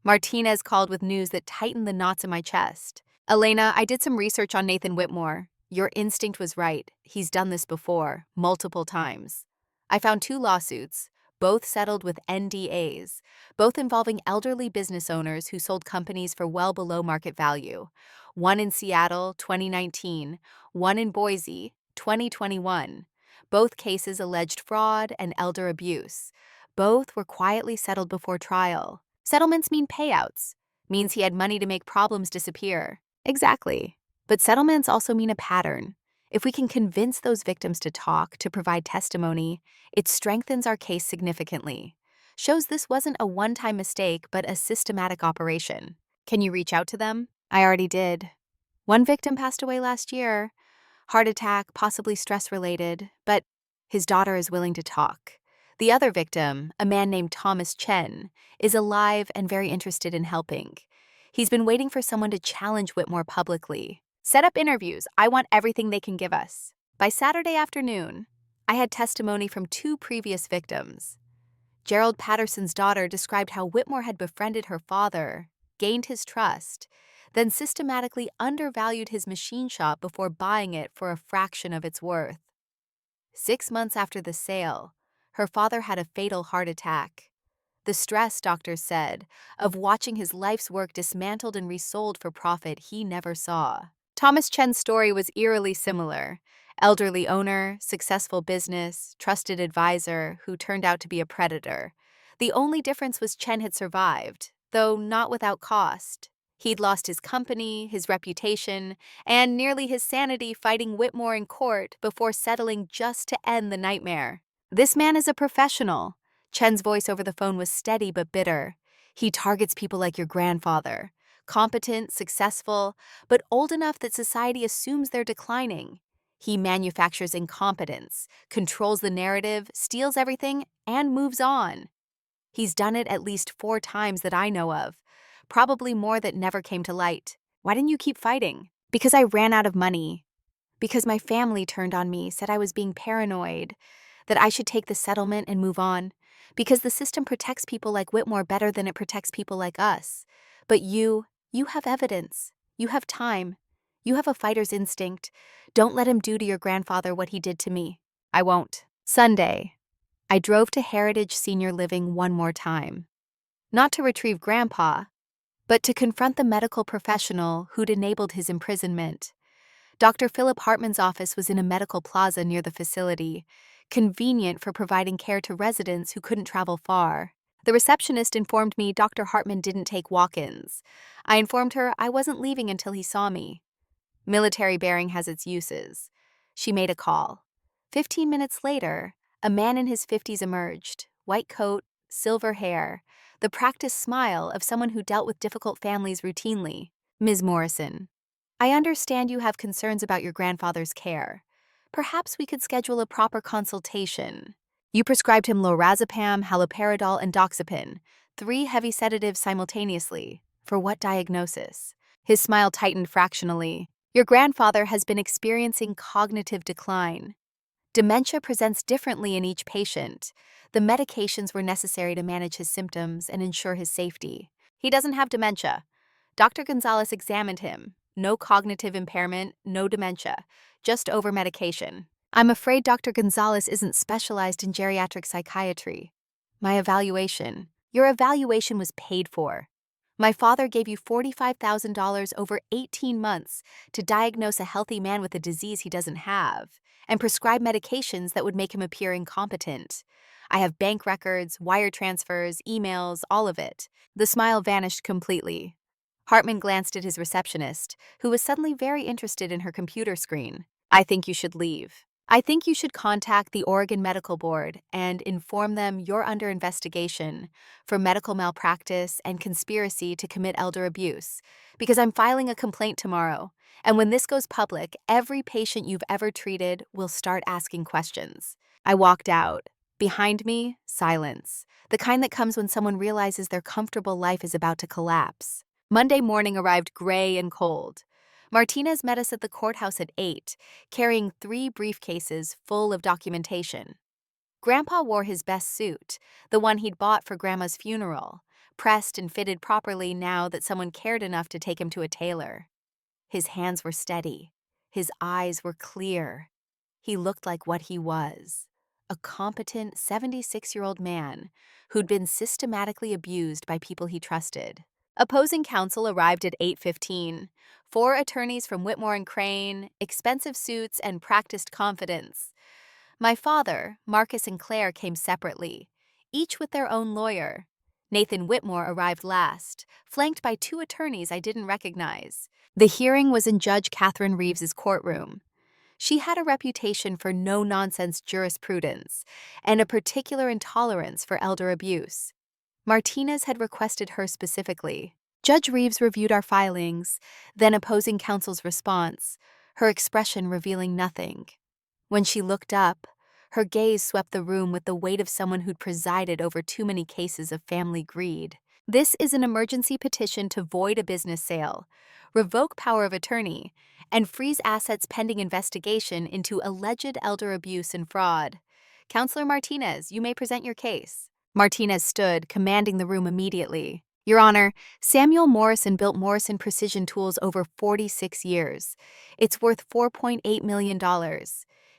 Martinez called with news that tightened the knots in my chest. Elena, I did some research on Nathan Whitmore. Your instinct was right. He's done this before, multiple times. I found 2 lawsuits, both settled with NDAs, both involving elderly business owners who sold companies for well below market value. One in Seattle, 2019, one in Boise, 2021. Both cases alleged fraud and elder abuse. Both were quietly settled before trial. Settlements mean payouts. Means he had money to make problems disappear. Exactly. But settlements also mean a pattern. If we can convince those victims to talk, to provide testimony, it strengthens our case significantly. Shows this wasn't a one-time mistake, but a systematic operation. Can you reach out to them? I already did. One victim passed away last year. Heart attack, possibly stress-related, but his daughter is willing to talk. The other victim, a man named Thomas Chen, is alive and very interested in helping. He's been waiting for someone to challenge Whitmore publicly. Set up interviews. I want everything they can give us. By Saturday afternoon, I had testimony from 2 previous victims. Gerald Patterson's daughter described how Whitmore had befriended her father, gained his trust, then systematically undervalued his machine shop before buying it for a fraction of its worth. 6 months after the sale, her father had a fatal heart attack. The stress, doctors said, of watching his life's work dismantled and resold for profit he never saw. Thomas Chen's story was eerily similar. Elderly owner, successful business, trusted advisor who turned out to be a predator. The only difference was Chen had survived, though not without cost. He'd lost his company, his reputation, and nearly his sanity fighting Whitmore in court before settling just to end the nightmare. This man is a professional. Chen's voice over the phone was steady but bitter. He targets people like your grandfather. Competent, successful, but old enough that society assumes they're declining. He manufactures incompetence, controls the narrative, steals everything, and moves on. He's done it at least 4 times that I know of, probably more that never came to light. Why didn't you keep fighting? Because I ran out of money. Because my family turned on me, said I was being paranoid, that I should take the settlement and move on. Because the system protects people like Whitmore better than it protects people like us. But you have evidence. You have time. You have a fighter's instinct. Don't let him do to your grandfather what he did to me. I won't. Sunday. I drove to Heritage Senior Living one more time. Not to retrieve Grandpa, but to confront the medical professional who'd enabled his imprisonment. Dr. Philip Hartman's office was in a medical plaza near the facility, convenient for providing care to residents who couldn't travel far. The receptionist informed me Dr. Hartman didn't take walk-ins. I informed her I wasn't leaving until he saw me. Military bearing has its uses. She made a call. 15 minutes later, a man in his 50s emerged, white coat, silver hair, the practiced smile of someone who dealt with difficult families routinely. Ms. Morrison, I understand you have concerns about your grandfather's care. Perhaps we could schedule a proper consultation. You prescribed him lorazepam, haloperidol, and doxepin, 3 heavy sedatives simultaneously. For what diagnosis? His smile tightened fractionally. Your grandfather has been experiencing cognitive decline. Dementia presents differently in each patient. The medications were necessary to manage his symptoms and ensure his safety. He doesn't have dementia. Dr. Gonzalez examined him. No cognitive impairment, no dementia, just over-medication. I'm afraid Dr. Gonzalez isn't specialized in geriatric psychiatry. Your evaluation was paid for. My father gave you $45,000 over 18 months to diagnose a healthy man with a disease he doesn't have, and prescribe medications that would make him appear incompetent. I have bank records, wire transfers, emails, all of it. The smile vanished completely. Hartman glanced at his receptionist, who was suddenly very interested in her computer screen. I think you should leave. I think you should contact the Oregon Medical Board and inform them you're under investigation for medical malpractice and conspiracy to commit elder abuse, because I'm filing a complaint tomorrow, and when this goes public, every patient you've ever treated will start asking questions. I walked out. Behind me, silence, the kind that comes when someone realizes their comfortable life is about to collapse. Monday morning arrived gray and cold. Martinez met us at the courthouse at 8, carrying 3 briefcases full of documentation. Grandpa wore his best suit, the one he'd bought for Grandma's funeral, pressed and fitted properly now that someone cared enough to take him to a tailor. His hands were steady. His eyes were clear. He looked like what he was, a competent 76-year-old man who'd been systematically abused by people he trusted. Opposing counsel arrived at 8:15. 4 attorneys from Whitmore and Crane, expensive suits, and practiced confidence. My father, Marcus, and Claire came separately, each with their own lawyer. Nathan Whitmore arrived last, flanked by 2 attorneys I didn't recognize. The hearing was in Judge Catherine Reeves's courtroom. She had a reputation for no-nonsense jurisprudence and a particular intolerance for elder abuse. Martinez had requested her specifically. Judge Reeves reviewed our filings, then opposing counsel's response, her expression revealing nothing. When she looked up, her gaze swept the room with the weight of someone who'd presided over too many cases of family greed. This is an emergency petition to void a business sale, revoke power of attorney, and freeze assets pending investigation into alleged elder abuse and fraud. Counselor Martinez, you may present your case. Martinez stood, commanding the room immediately. Your Honor, Samuel Morrison built Morrison Precision Tools over 46 years. It's worth $4.8 million.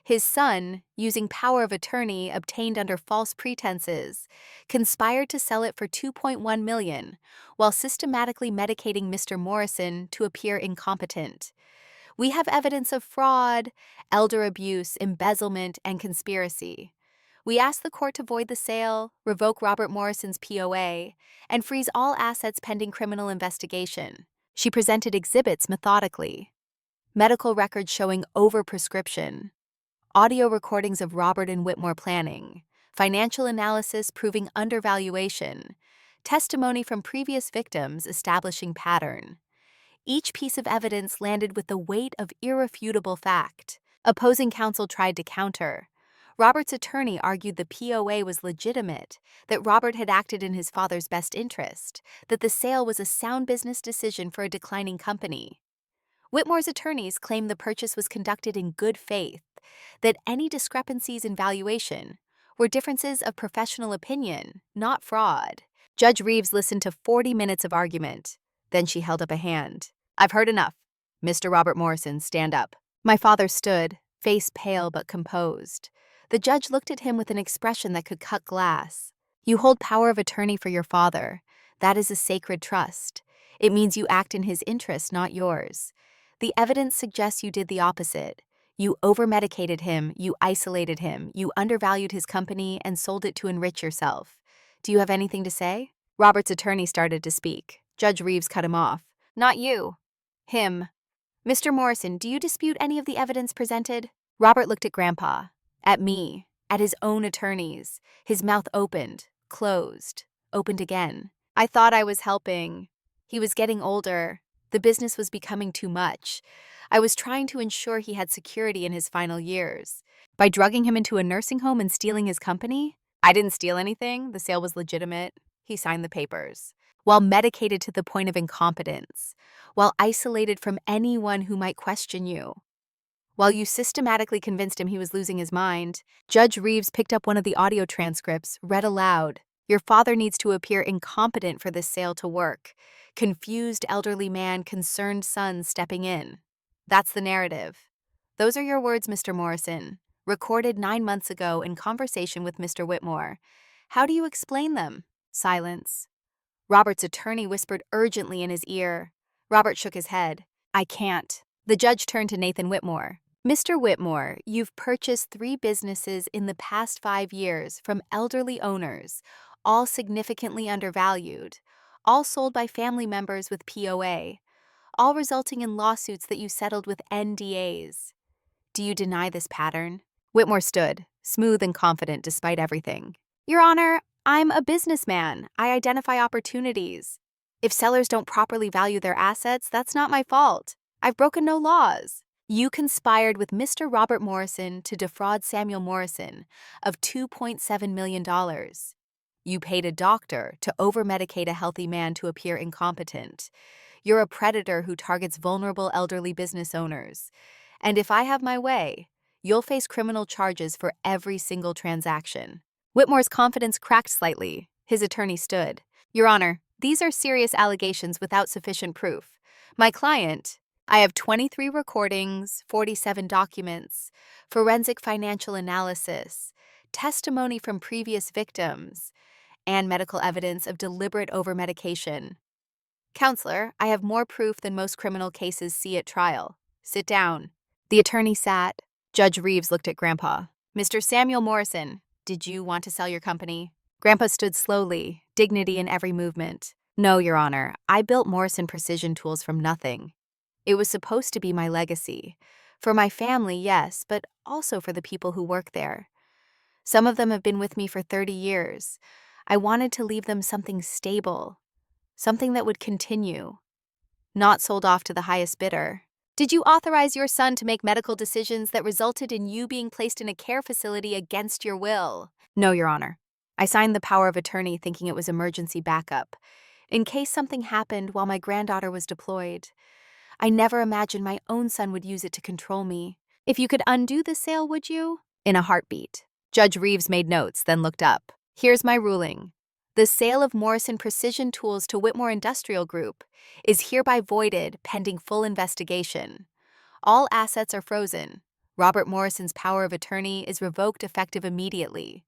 His son, using power of attorney obtained under false pretenses, conspired to sell it for $2.1 million, while systematically medicating Mr. Morrison to appear incompetent. We have evidence of fraud, elder abuse, embezzlement, and conspiracy. We ask the court to void the sale, revoke Robert Morrison's POA, and freeze all assets pending criminal investigation. She presented exhibits methodically. Medical records showing overprescription, audio recordings of Robert and Whitmore planning, financial analysis proving undervaluation, testimony from previous victims establishing pattern. Each piece of evidence landed with the weight of irrefutable fact. Opposing counsel tried to counter. Robert's attorney argued the POA was legitimate, that Robert had acted in his father's best interest, that the sale was a sound business decision for a declining company. Whitmore's attorneys claimed the purchase was conducted in good faith, that any discrepancies in valuation were differences of professional opinion, not fraud. Judge Reeves listened to 40 minutes of argument. Then she held up a hand. "I've heard enough. Mr. Robert Morrison, stand up." My father stood, face pale but composed. The judge looked at him with an expression that could cut glass. "You hold power of attorney for your father. That is a sacred trust. It means you act in his interest, not yours. The evidence suggests you did the opposite. You over-medicated him, you isolated him, you undervalued his company and sold it to enrich yourself. Do you have anything to say?" Robert's attorney started to speak. Judge Reeves cut him off. "Not you. Him. Mr. Morrison, do you dispute any of the evidence presented?" Robert looked at Grandpa, at me, at his own attorneys. His mouth opened, closed, opened again. "I thought I was helping. He was getting older. The business was becoming too much. I was trying to ensure he had security in his final years. By drugging him into a nursing home and stealing his company? I didn't steal anything. The sale was legitimate. He signed the papers. While medicated to the point of incompetence. While isolated from anyone who might question you. While you systematically convinced him he was losing his mind." Judge Reeves picked up one of the audio transcripts, read aloud. "Your father needs to appear incompetent for this sale to work. Confused elderly man, concerned son stepping in. That's the narrative. Those are your words, Mr. Morrison, recorded 9 months ago in conversation with Mr. Whitmore. How do you explain them?" Silence. Robert's attorney whispered urgently in his ear. Robert shook his head. "I can't." The judge turned to Nathan Whitmore. "Mr. Whitmore, you've purchased 3 businesses in the past 5 years from elderly owners, all significantly undervalued, all sold by family members with POA, all resulting in lawsuits that you settled with NDAs. Do you deny this pattern?" Whitmore stood, smooth and confident despite everything. "Your Honor, I'm a businessman. I identify opportunities. If sellers don't properly value their assets, that's not my fault. I've broken no laws. You conspired with Mr. Robert Morrison to defraud Samuel Morrison of $2.7 million. You paid a doctor to over-medicate a healthy man to appear incompetent. You're a predator who targets vulnerable elderly business owners. And if I have my way, you'll face criminal charges for every single transaction." Whitmore's confidence cracked slightly. His attorney stood. "Your Honor, these are serious allegations without sufficient proof. My client, I have 23 recordings, 47 documents, forensic financial analysis, testimony from previous victims, and medical evidence of deliberate over-medication. Counselor, I have more proof than most criminal cases see at trial. Sit down." The attorney sat. Judge Reeves looked at Grandpa. "Mr. Samuel Morrison, did you want to sell your company?" Grandpa stood slowly, dignity in every movement. "No, Your Honor, I built Morrison Precision Tools from nothing. It was supposed to be my legacy. For my family, yes, but also for the people who work there. Some of them have been with me for 30 years. I wanted to leave them something stable, something that would continue, not sold off to the highest bidder." "Did you authorize your son to make medical decisions that resulted in you being placed in a care facility against your will?" "No, Your Honor. I signed the power of attorney thinking it was emergency backup, in case something happened while my granddaughter was deployed. I never imagined my own son would use it to control me. If you could undo the sale, would you?" "In a heartbeat." Judge Reeves made notes, then looked up. "Here's my ruling. The sale of Morrison Precision Tools to Whitmore Industrial Group is hereby voided pending full investigation. All assets are frozen. Robert Morrison's power of attorney is revoked effective immediately.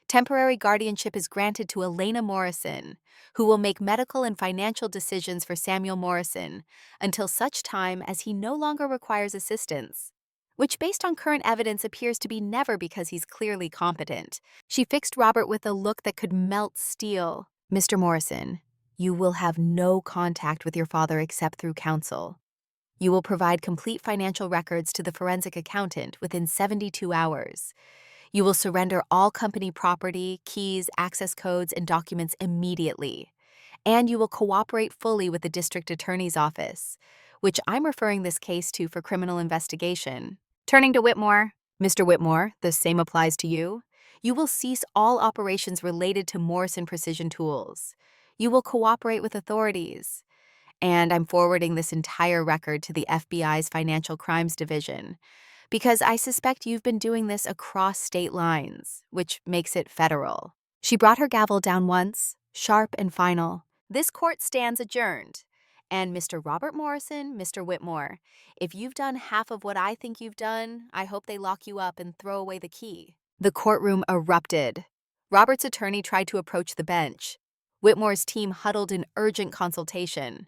Temporary guardianship is granted to Elena Morrison, who will make medical and financial decisions for Samuel Morrison until such time as he no longer requires assistance, which based on current evidence appears to be never because he's clearly competent." She fixed Robert with a look that could melt steel. "Mr. Morrison, you will have no contact with your father except through counsel. You will provide complete financial records to the forensic accountant within 72 hours. You will surrender all company property, keys, access codes, and documents immediately. And you will cooperate fully with the district attorney's office, which I'm referring this case to for criminal investigation." Turning to Whitmore, Mr. Whitmore, the same applies to you. You will cease all operations related to Morrison Precision Tools. You will cooperate with authorities. And I'm forwarding this entire record to the FBI's Financial Crimes Division because I suspect you've been doing this across state lines, which makes it federal. She brought her gavel down once, sharp and final. This court stands adjourned. And Mr. Robert Morrison, Mr. Whitmore, if you've done half of what I think you've done, I hope they lock you up and throw away the key. The courtroom erupted. Robert's attorney tried to approach the bench. Whitmore's team huddled in urgent consultation.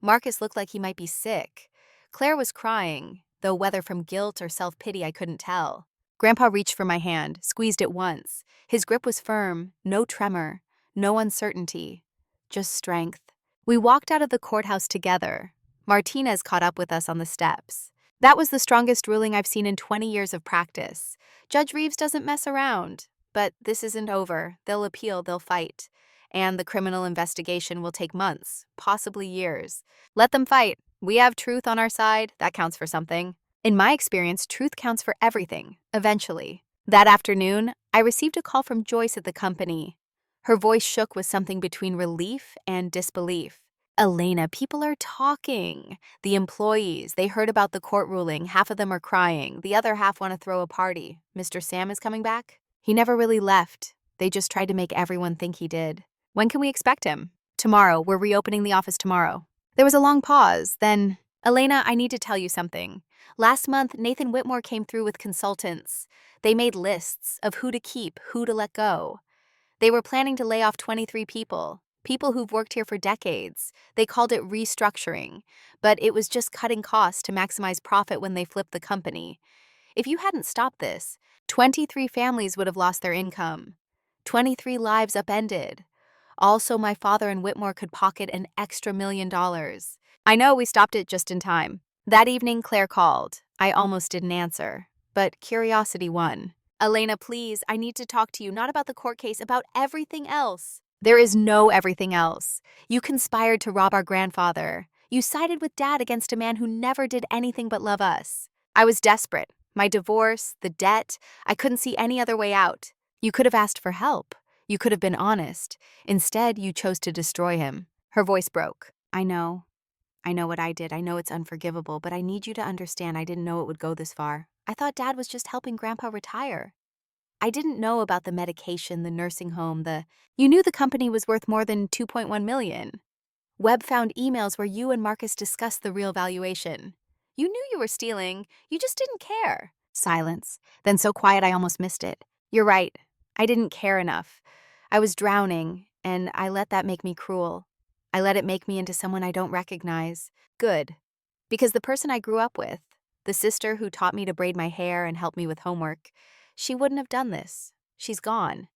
Marcus looked like he might be sick. Claire was crying, though whether from guilt or self-pity I couldn't tell. Grandpa reached for my hand, squeezed it once. His grip was firm, no tremor, no uncertainty, just strength. We walked out of the courthouse together. Martinez caught up with us on the steps. That was the strongest ruling I've seen in 20 years of practice. Judge Reeves doesn't mess around. But this isn't over. They'll appeal, they'll fight. And the criminal investigation will take months, possibly years. Let them fight. We have truth on our side. That counts for something. In my experience, truth counts for everything, eventually. That afternoon, I received a call from Joyce at the company. Her voice shook with something between relief and disbelief. Elena, people are talking. The employees, they heard about the court ruling. Half of them are crying. The other half want to throw a party. Mr. Sam is coming back? He never really left. They just tried to make everyone think he did. When can we expect him? Tomorrow. We're reopening the office tomorrow. There was a long pause. Then, Elena, I need to tell you something. Last month, Nathan Whitmore came through with consultants. They made lists of who to keep, who to let go. They were planning to lay off 23 people who've worked here for decades. They called it restructuring, but it was just cutting costs to maximize profit when they flipped the company. If you hadn't stopped this, 23 families would have lost their income. 23 lives upended. Also, my father and Whitmore could pocket an extra $1 million. I know we stopped it just in time. That evening, Claire called. I almost didn't answer, but curiosity won. Elena, please, I need to talk to you, not about the court case, about everything else. There is no everything else. You conspired to rob our grandfather. You sided with Dad against a man who never did anything but love us. I was desperate. My divorce, the debt, I couldn't see any other way out. You could have asked for help. You could have been honest. Instead, you chose to destroy him. Her voice broke. I know what I did. I know it's unforgivable, but I need you to understand I didn't know it would go this far. I thought Dad was just helping Grandpa retire. I didn't know about the medication, the nursing home, You knew the company was worth more than $2.1 million. Webb found emails where you and Marcus discussed the real valuation. You knew you were stealing. You just didn't care. Silence. Then so quiet I almost missed it. You're right. I didn't care enough. I was drowning, and I let that make me cruel. I let it make me into someone I don't recognize. Good. Because the person I grew up with, the sister who taught me to braid my hair and help me with homework, she wouldn't have done this. She's gone.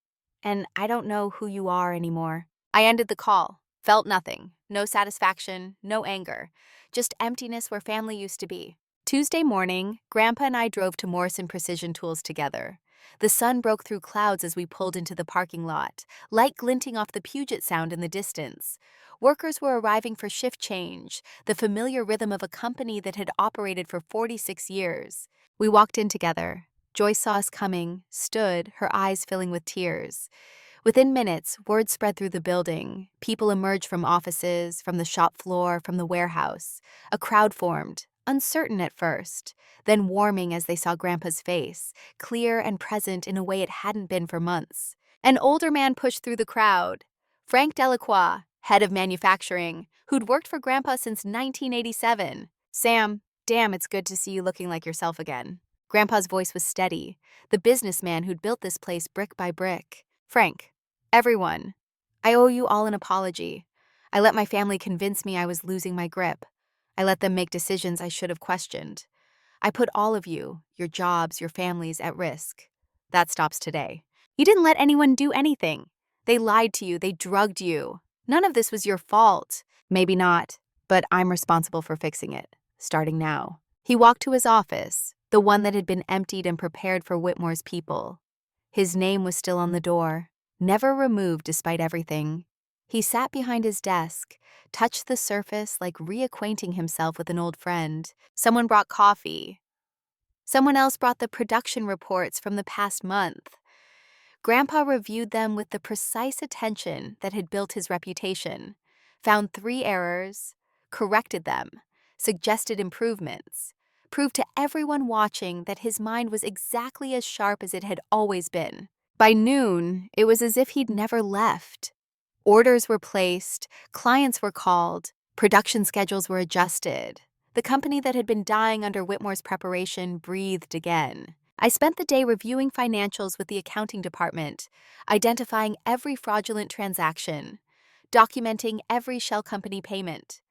And I don't know who you are anymore. I ended the call. Felt nothing. No satisfaction, no anger. Just emptiness where family used to be. Tuesday morning, Grandpa and I drove to Morrison Precision Tools together. The sun broke through clouds as we pulled into the parking lot, light glinting off the Puget Sound in the distance. Workers were arriving for shift change, the familiar rhythm of a company that had operated for 46 years. We walked in together. Joyce saw us coming, stood, her eyes filling with tears. Within minutes, word spread through the building. People emerged from offices, from the shop floor, from the warehouse. A crowd formed, uncertain at first, then warming as they saw Grandpa's face, clear and present in a way it hadn't been for months. An older man pushed through the crowd. Frank Delacroix, head of manufacturing, who'd worked for Grandpa since 1987. Sam, damn, it's good to see you looking like yourself again. Grandpa's voice was steady, the businessman who'd built this place brick by brick. Frank, everyone, I owe you all an apology. I let my family convince me I was losing my grip. I let them make decisions I should have questioned. I put all of you, your jobs, your families, at risk. That stops today. You didn't let anyone do anything. They lied to you, they drugged you. None of this was your fault. Maybe not, but I'm responsible for fixing it, starting now. He walked to his office, the one that had been emptied and prepared for Whitmore's people. His name was still on the door, never removed despite everything. He sat behind his desk, touched the surface like reacquainting himself with an old friend. Someone brought coffee. Someone else brought the production reports from the past month. Grandpa reviewed them with the precise attention that had built his reputation, found 3 errors, corrected them, suggested improvements, proved to everyone watching that his mind was exactly as sharp as it had always been. By noon, it was as if he'd never left. Orders were placed, clients were called, production schedules were adjusted. The company that had been dying under Whitmore's preparation breathed again. I spent the day reviewing financials with the accounting department, identifying every fraudulent transaction, documenting every shell company payment.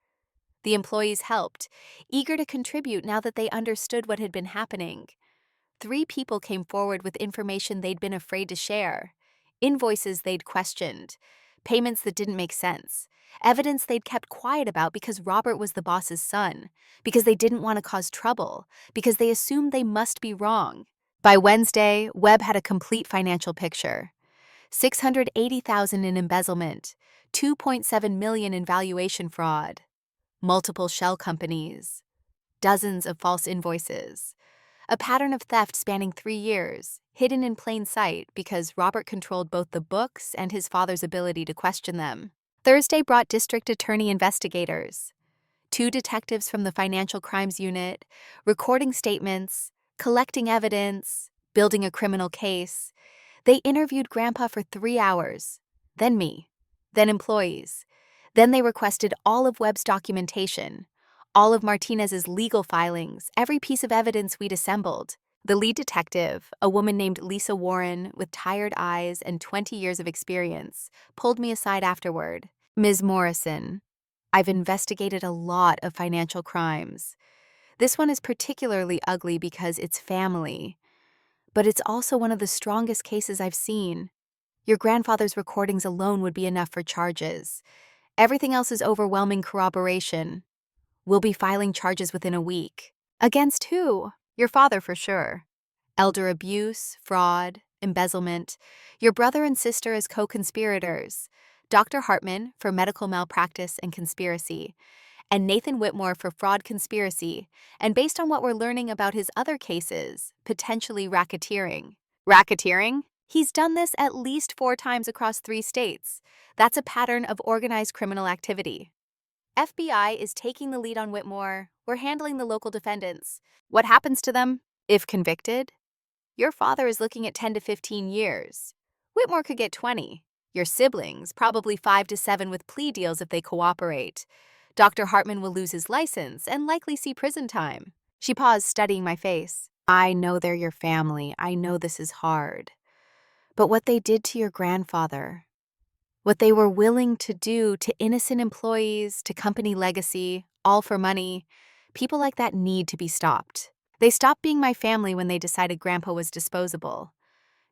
The employees helped, eager to contribute now that they understood what had been happening. 3 people came forward with information they'd been afraid to share, invoices they'd questioned, payments that didn't make sense, evidence they'd kept quiet about because Robert was the boss's son, because they didn't want to cause trouble, because they assumed they must be wrong. By Wednesday, Webb had a complete financial picture. $680,000 in embezzlement, $2.7 million in valuation fraud, multiple shell companies, dozens of false invoices, a pattern of theft spanning 3 years, hidden in plain sight because Robert controlled both the books and his father's ability to question them. Thursday brought district attorney investigators, 2 detectives from the Financial Crimes Unit, recording statements, collecting evidence, building a criminal case. They interviewed Grandpa for 3 hours, then me, then employees. Then they requested all of Webb's documentation, all of Martinez's legal filings, every piece of evidence we'd assembled. The lead detective, a woman named Lisa Warren with tired eyes and 20 years of experience, pulled me aside afterward. Ms. Morrison, I've investigated a lot of financial crimes. This one is particularly ugly because it's family, but it's also one of the strongest cases I've seen. Your grandfather's recordings alone would be enough for charges. Everything else is overwhelming corroboration. We'll be filing charges within a week. Against who? Your father for sure. Elder abuse, fraud, embezzlement. Your brother and sister as co-conspirators. Dr. Hartman for medical malpractice and conspiracy, and Nathan Whitmore for fraud conspiracy, and based on what we're learning about his other cases, potentially racketeering. Racketeering? He's done this at least 4 times across 3 states. That's a pattern of organized criminal activity. FBI is taking the lead on Whitmore. We're handling the local defendants. What happens to them, if convicted? Your father is looking at 10 to 15 years. Whitmore could get 20. Your siblings, probably 5 to 7 with plea deals if they cooperate. Dr. Hartman will lose his license and likely see prison time. She paused, studying my face. I know they're your family. I know this is hard. But what they did to your grandfather, what they were willing to do to innocent employees, to company legacy, all for money, people like that need to be stopped. They stopped being my family when they decided Grandpa was disposable.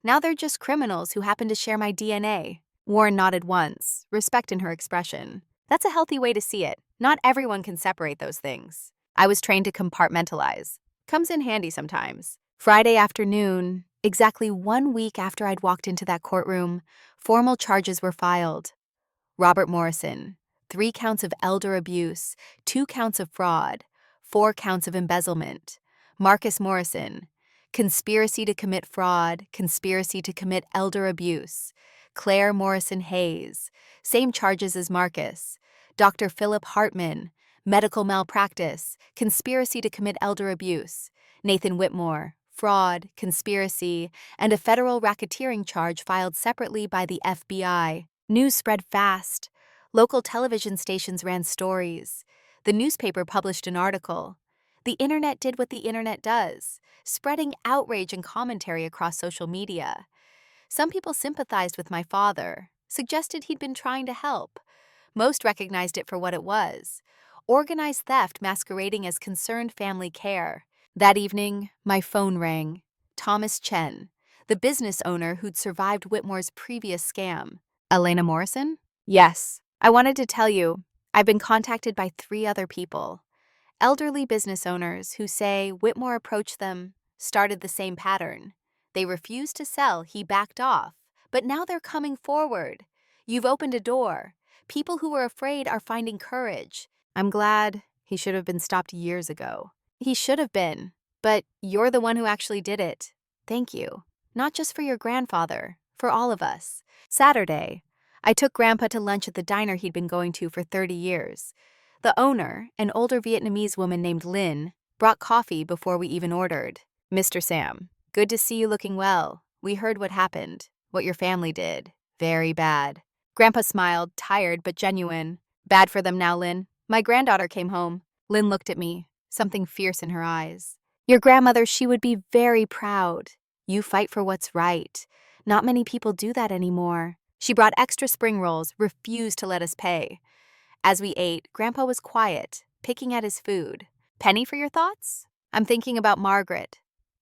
Now they're just criminals who happen to share my DNA. Warren nodded once, respect in her expression. That's a healthy way to see it. Not everyone can separate those things. I was trained to compartmentalize. Comes in handy sometimes. Friday afternoon, exactly 1 week after I'd walked into that courtroom, formal charges were filed. Robert Morrison, 3 counts of elder abuse, 2 counts of fraud, 4 counts of embezzlement. Marcus Morrison, conspiracy to commit fraud, conspiracy to commit elder abuse. Claire Morrison Hayes, same charges as Marcus. Dr. Philip Hartman, medical malpractice, conspiracy to commit elder abuse. Nathan Whitmore, fraud, conspiracy, and a federal racketeering charge filed separately by the FBI. News spread fast. Local television stations ran stories. The newspaper published an article. The internet did what the internet does, spreading outrage and commentary across social media. Some people sympathized with my father, suggested he'd been trying to help. Most recognized it for what it was, organized theft masquerading as concerned family care. That evening, my phone rang. Thomas Chen, the business owner who'd survived Whitmore's previous scam. Elena Morrison? Yes. I wanted to tell you, I've been contacted by 3 other people. Elderly business owners who say Whitmore approached them, started the same pattern. They refused to sell, he backed off. But now they're coming forward. You've opened a door. People who were afraid are finding courage. I'm glad. He should have been stopped years ago. He should have been. But you're the one who actually did it. Thank you. Not just for your grandfather, for all of us. Saturday, I took Grandpa to lunch at the diner he'd been going to for 30 years. The owner, an older Vietnamese woman named Lynn, brought coffee before we even ordered. Mr. Sam, good to see you looking well. We heard what happened, what your family did. Very bad. Grandpa smiled, tired but genuine. Bad for them now, Lynn. My granddaughter came home. Lynn looked at me, something fierce in her eyes. Your grandmother, she would be very proud. You fight for what's right. Not many people do that anymore. She brought extra spring rolls, refused to let us pay. As we ate, Grandpa was quiet, picking at his food. Penny for your thoughts? I'm thinking about Margaret,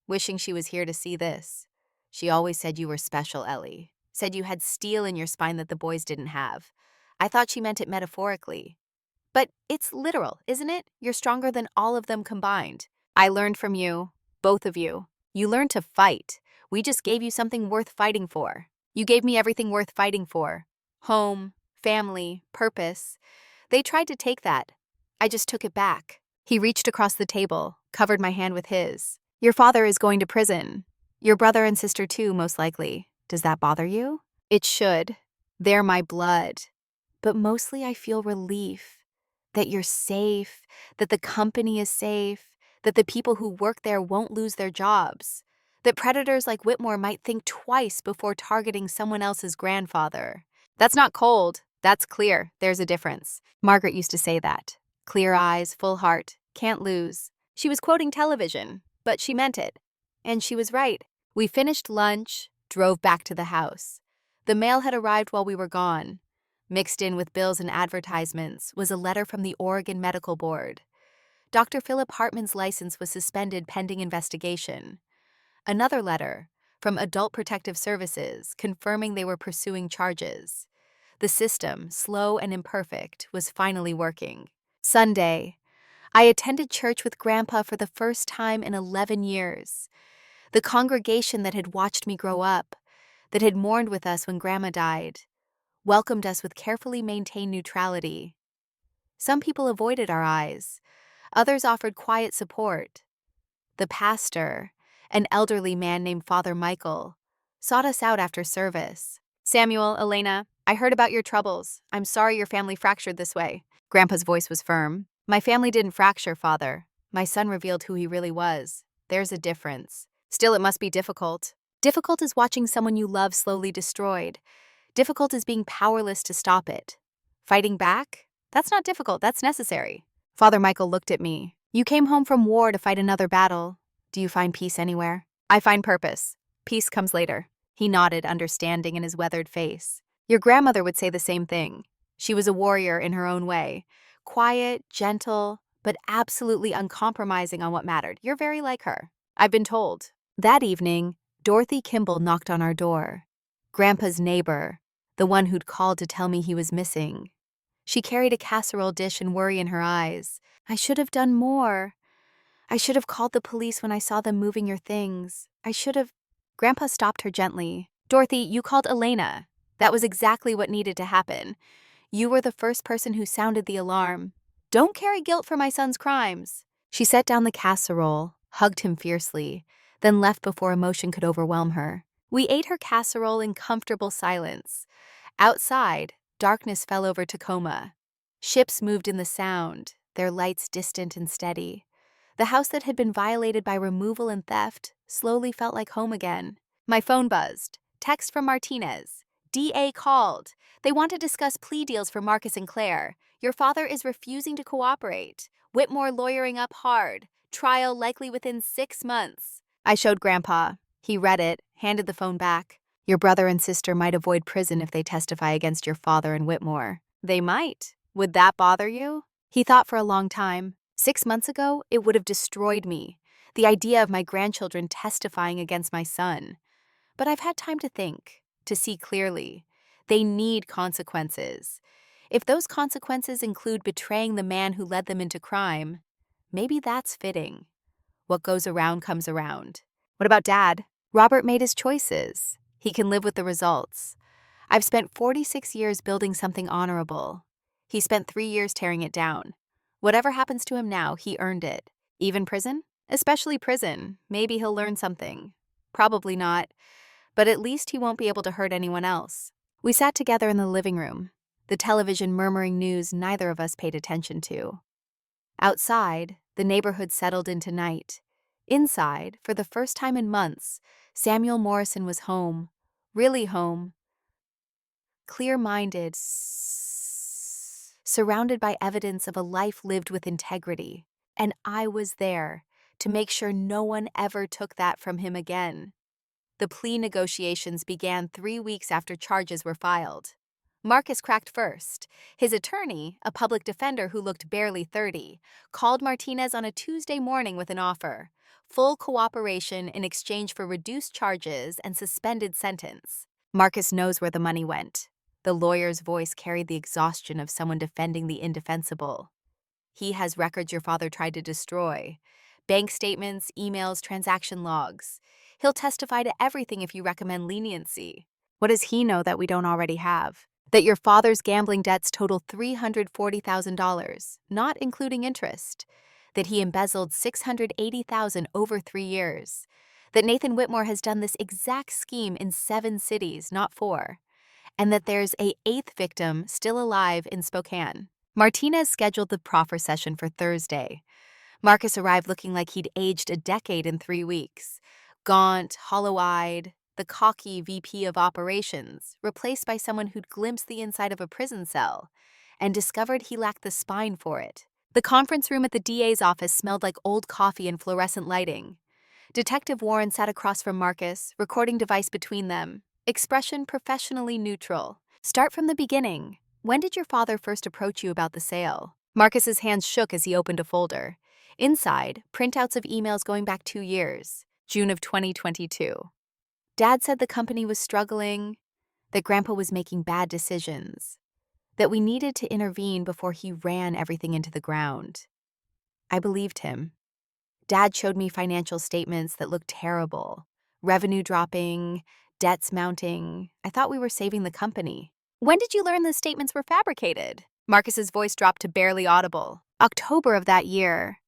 wishing she was here to see this. She always said you were special, Ellie. Said you had steel in your spine that the boys didn't have. I thought she meant it metaphorically. But it's literal, isn't it? You're stronger than all of them combined. I learned from you, both of you. You learned to fight. We just gave you something worth fighting for. You gave me everything worth fighting for. Home, family, purpose. They tried to take that. I just took it back. He reached across the table, covered my hand with his. Your father is going to prison. Your brother and sister too, most likely. Does that bother you? It should. They're my blood. But mostly I feel relief. That you're safe, that the company is safe, that the people who work there won't lose their jobs, that predators like Whitmore might think twice before targeting someone else's grandfather. That's not cold, that's clear, there's a difference. Margaret used to say that. Clear eyes, full heart, can't lose. She was quoting television, but she meant it. And she was right. We finished lunch, drove back to the house. The mail had arrived while we were gone. Mixed in with bills and advertisements was a letter from the Oregon Medical Board. Dr. Philip Hartman's license was suspended pending investigation. Another letter from Adult Protective Services confirming they were pursuing charges. The system, slow and imperfect, was finally working. Sunday, I attended church with Grandpa for the first time in 11 years. The congregation that had watched me grow up, that had mourned with us when Grandma died, welcomed us with carefully maintained neutrality. Some people avoided our eyes. Others offered quiet support. The pastor, an elderly man named Father Michael, sought us out after service. Samuel, Elena, I heard about your troubles. I'm sorry your family fractured this way. Grandpa's voice was firm. My family didn't fracture, Father. My son revealed who he really was. There's a difference. Still, it must be difficult. Difficult is watching someone you love slowly destroyed. Difficult is being powerless to stop it. Fighting back? That's not difficult, that's necessary. Father Michael looked at me. You came home from war to fight another battle. Do you find peace anywhere? I find purpose. Peace comes later. He nodded, understanding in his weathered face. Your grandmother would say the same thing. She was a warrior in her own way. Quiet, gentle, but absolutely uncompromising on what mattered. You're very like her. I've been told. That evening, Dorothy Kimball knocked on our door. Grandpa's neighbor, the one who'd called to tell me he was missing. She carried a casserole dish and worry in her eyes. I should have done more. I should have called the police when I saw them moving your things. I should have... Grandpa stopped her gently. Dorothy, you called Elena. That was exactly what needed to happen. You were the first person who sounded the alarm. Don't carry guilt for my son's crimes. She set down the casserole, hugged him fiercely, then left before emotion could overwhelm her. We ate her casserole in comfortable silence. Outside, darkness fell over Tacoma. Ships moved in the sound, their lights distant and steady. The house that had been violated by removal and theft slowly felt like home again. My phone buzzed. Text from Martinez. DA called. They want to discuss plea deals for Marcus and Claire. Your father is refusing to cooperate. Whitmore lawyering up hard. Trial likely within 6 months. I showed Grandpa. He read it, handed the phone back. Your brother and sister might avoid prison if they testify against your father and Whitmore. They might. Would that bother you? He thought for a long time. 6 months ago, it would have destroyed me. The idea of my grandchildren testifying against my son. But I've had time to think, to see clearly. They need consequences. If those consequences include betraying the man who led them into crime, maybe that's fitting. What goes around comes around. What about Dad? Robert made his choices. He can live with the results. I've spent 46 years building something honorable. He spent 3 years tearing it down. Whatever happens to him now, he earned it. Even prison? Especially prison. Maybe he'll learn something. Probably not, but at least he won't be able to hurt anyone else. We sat together in the living room, the television murmuring news neither of us paid attention to. Outside, the neighborhood settled into night. Inside, for the first time in months, Samuel Morrison was home. Really home. Clear-minded, surrounded by evidence of a life lived with integrity. And I was there to make sure no one ever took that from him again. The plea negotiations began 3 weeks after charges were filed. Marcus cracked first. His attorney, a public defender who looked barely 30, called Martinez on a Tuesday morning with an offer: full cooperation in exchange for reduced charges and suspended sentence. Marcus knows where the money went. The lawyer's voice carried the exhaustion of someone defending the indefensible. He has records your father tried to destroy: bank statements, emails, transaction logs. He'll testify to everything if you recommend leniency. What does he know that we don't already have? That your father's gambling debts total $340,000, not including interest. That he embezzled $680,000 over 3 years. That Nathan Whitmore has done this exact scheme in 7 cities, not 4. And that there's a 8th victim still alive in Spokane. Martinez scheduled the proffer session for Thursday. Marcus arrived looking like he'd aged a decade in 3 weeks. Gaunt, hollow-eyed, the cocky VP of operations, replaced by someone who'd glimpsed the inside of a prison cell and discovered he lacked the spine for it. The conference room at the DA's office smelled like old coffee and fluorescent lighting. Detective Warren sat across from Marcus, recording device between them. Expression professionally neutral. Start from the beginning. When did your father first approach you about the sale? Marcus's hands shook as he opened a folder. Inside, printouts of emails going back 2 years, June of 2022. Dad said the company was struggling, that Grandpa was making bad decisions, that we needed to intervene before he ran everything into the ground. I believed him. Dad showed me financial statements that looked terrible. Revenue dropping, debts mounting. I thought we were saving the company. When did you learn the statements were fabricated? Marcus's voice dropped to barely audible. October of that year.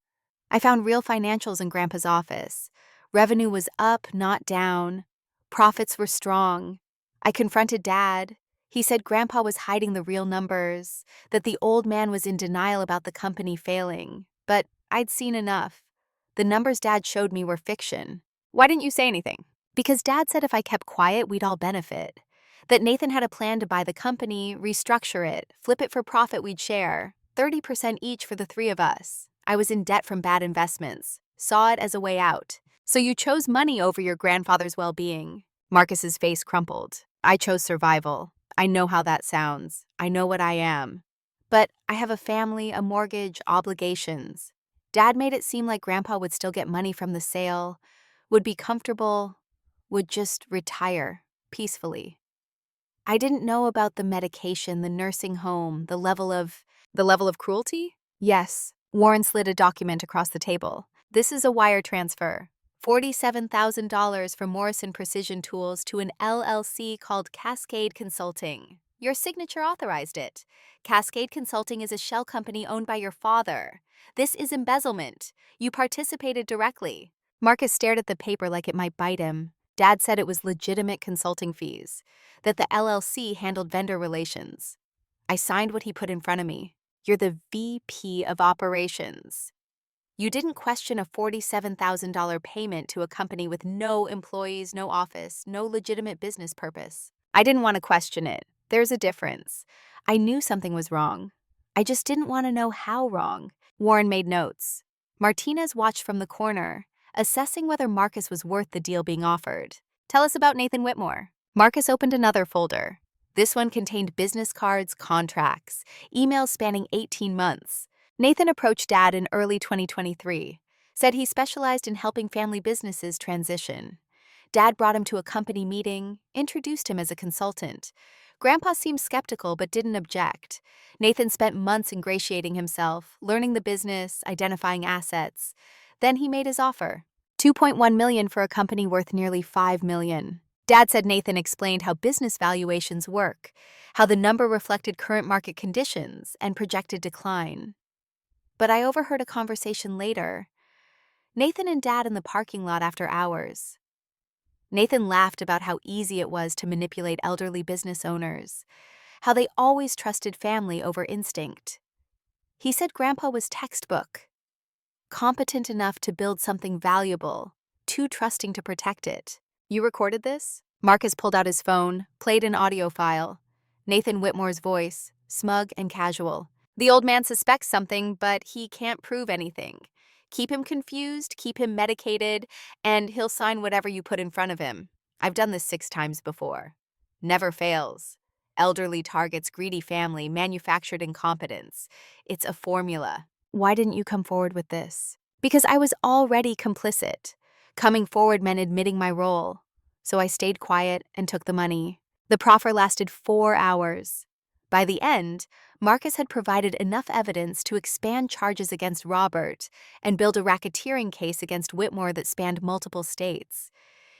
I found real financials in Grandpa's office. Revenue was up, not down. Profits were strong. I confronted Dad. He said Grandpa was hiding the real numbers, that the old man was in denial about the company failing. But I'd seen enough. The numbers Dad showed me were fiction. Why didn't you say anything? Because Dad said if I kept quiet, we'd all benefit. That Nathan had a plan to buy the company, restructure it, flip it for profit we'd share, 30% each for the 3 of us. I was in debt from bad investments, saw it as a way out. So you chose money over your grandfather's well-being. Marcus's face crumpled. I chose survival. I know how that sounds. I know what I am. But I have a family, a mortgage, obligations. Dad made it seem like Grandpa would still get money from the sale, would be comfortable, would just retire peacefully. I didn't know about the medication, the nursing home, the level of cruelty? Yes. Warren slid a document across the table. This is a wire transfer. $47,000 from Morrison Precision Tools to an LLC called Cascade Consulting. Your signature authorized it. Cascade Consulting is a shell company owned by your father. This is embezzlement. You participated directly. Marcus stared at the paper like it might bite him. Dad said it was legitimate consulting fees, that the LLC handled vendor relations. I signed what he put in front of me. You're the VP of operations. You didn't question a $47,000 payment to a company with no employees, no office, no legitimate business purpose. I didn't want to question it. There's a difference. I knew something was wrong. I just didn't want to know how wrong. Warren made notes. Martinez watched from the corner, assessing whether Marcus was worth the deal being offered. Tell us about Nathan Whitmore. Marcus opened another folder. This one contained business cards, contracts, emails spanning 18 months. Nathan approached Dad in early 2023, said he specialized in helping family businesses transition. Dad brought him to a company meeting, introduced him as a consultant. Grandpa seemed skeptical but didn't object. Nathan spent months ingratiating himself, learning the business, identifying assets. Then he made his offer. $2.1 million for a company worth nearly $5 million. Dad said Nathan explained how business valuations work, how the number reflected current market conditions and projected decline. But I overheard a conversation later. Nathan and Dad in the parking lot after hours. Nathan laughed about how easy it was to manipulate elderly business owners, how they always trusted family over instinct. He said Grandpa was textbook, competent enough to build something valuable, too trusting to protect it. You recorded this? Marcus pulled out his phone, played an audio file. Nathan Whitmore's voice, smug and casual. The old man suspects something, but he can't prove anything. Keep him confused, keep him medicated, and he'll sign whatever you put in front of him. I've done this 6 times before. Never fails. Elderly targets greedy family, manufactured incompetence. It's a formula. Why didn't you come forward with this? Because I was already complicit. Coming forward meant admitting my role. So I stayed quiet and took the money. The proffer lasted 4 hours. By the end, Marcus had provided enough evidence to expand charges against Robert and build a racketeering case against Whitmore that spanned multiple states.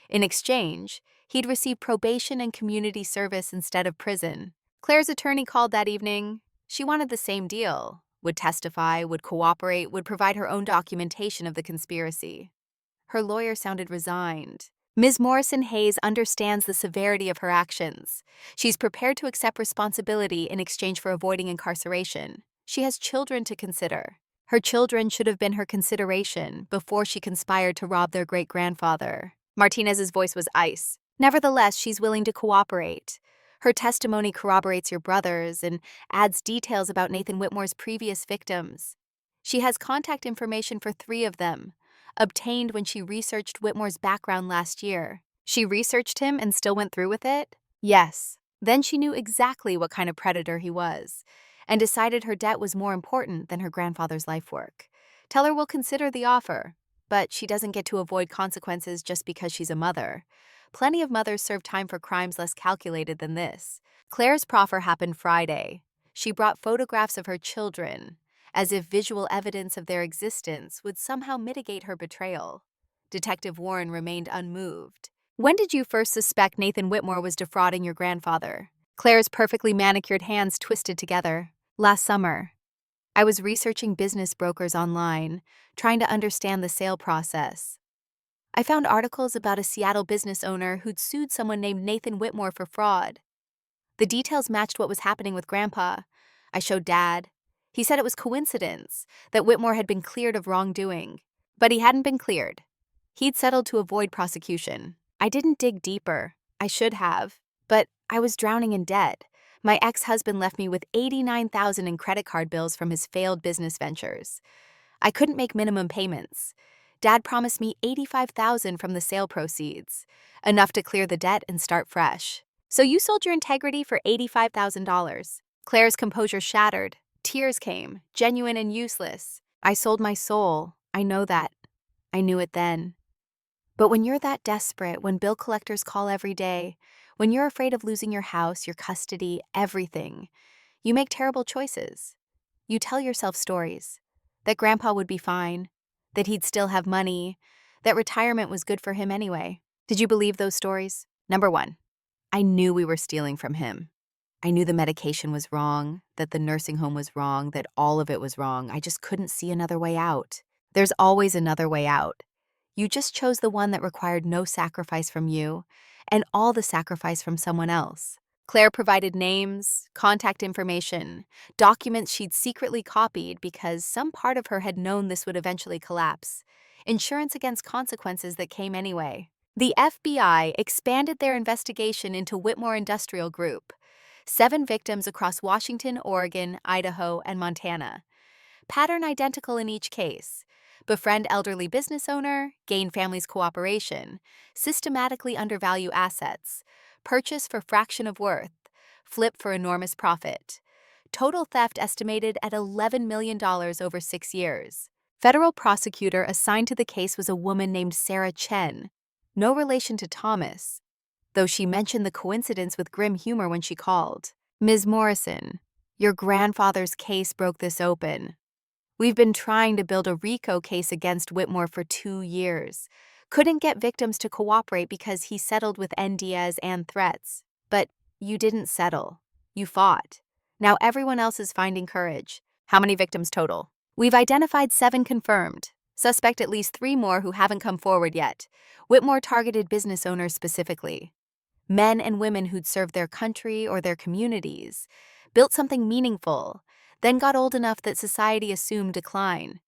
In exchange, he'd receive probation and community service instead of prison. Claire's attorney called that evening. She wanted the same deal. Would testify, would cooperate, would provide her own documentation of the conspiracy. Her lawyer sounded resigned. Ms. Morrison Hayes understands the severity of her actions. She's prepared to accept responsibility in exchange for avoiding incarceration. She has children to consider. Her children should have been her consideration before she conspired to rob their great-grandfather. Martinez's voice was ice. Nevertheless, she's willing to cooperate. Her testimony corroborates your brother's and adds details about Nathan Whitmore's previous victims. She has contact information for 3 of them, obtained when she researched Whitmore's background last year. She researched him and still went through with it? Yes. Then she knew exactly what kind of predator he was, and decided her debt was more important than her grandfather's life work. Tell her we'll consider the offer, but she doesn't get to avoid consequences just because she's a mother. Plenty of mothers serve time for crimes less calculated than this. Claire's proffer happened Friday. She brought photographs of her children, as if visual evidence of their existence would somehow mitigate her betrayal. Detective Warren remained unmoved. When did you first suspect Nathan Whitmore was defrauding your grandfather? Claire's perfectly manicured hands twisted together. Last summer. I was researching business brokers online, trying to understand the sale process. I found articles about a Seattle business owner who'd sued someone named Nathan Whitmore for fraud. The details matched what was happening with Grandpa. I showed Dad. He said it was coincidence that Whitmore had been cleared of wrongdoing. But he hadn't been cleared. He'd settled to avoid prosecution. I didn't dig deeper. I should have. But I was drowning in debt. My ex-husband left me with $89,000 in credit card bills from his failed business ventures. I couldn't make minimum payments. Dad promised me $85,000 from the sale proceeds, enough to clear the debt and start fresh. So you sold your integrity for $85,000. Claire's composure shattered. Tears came, genuine and useless. I sold my soul. I know that. I knew it then. But when you're that desperate, when bill collectors call every day, when you're afraid of losing your house, your custody, everything, you make terrible choices. You tell yourself stories. That Grandpa would be fine, that he'd still have money, that retirement was good for him anyway. Did you believe those stories? Number 1, I knew we were stealing from him. I knew the medication was wrong, that the nursing home was wrong, that all of it was wrong. I just couldn't see another way out. There's always another way out. You just chose the one that required no sacrifice from you and all the sacrifice from someone else. Claire provided names, contact information, documents she'd secretly copied because some part of her had known this would eventually collapse. Insurance against consequences that came anyway. The FBI expanded their investigation into Whitmore Industrial Group. 7 victims across Washington, Oregon, Idaho, and Montana. Pattern identical in each case. Befriend elderly business owner, gain family's cooperation, systematically undervalue assets, purchase for fraction of worth, flip for enormous profit. Total theft estimated at $11 million over 6 years. Federal prosecutor assigned to the case was a woman named Sarah Chen, no relation to Thomas, though she mentioned the coincidence with grim humor when she called. Ms. Morrison, your grandfather's case broke this open. We've been trying to build a RICO case against Whitmore for 2 years. Couldn't get victims to cooperate because he settled with NDS and threats. But you didn't settle. You fought. Now everyone else is finding courage. How many victims total? We've identified 7 confirmed. Suspect at least 3 more who haven't come forward yet. Whitmore targeted business owners specifically. Men and women who'd served their country or their communities, built something meaningful, then got old enough that society assumed decline.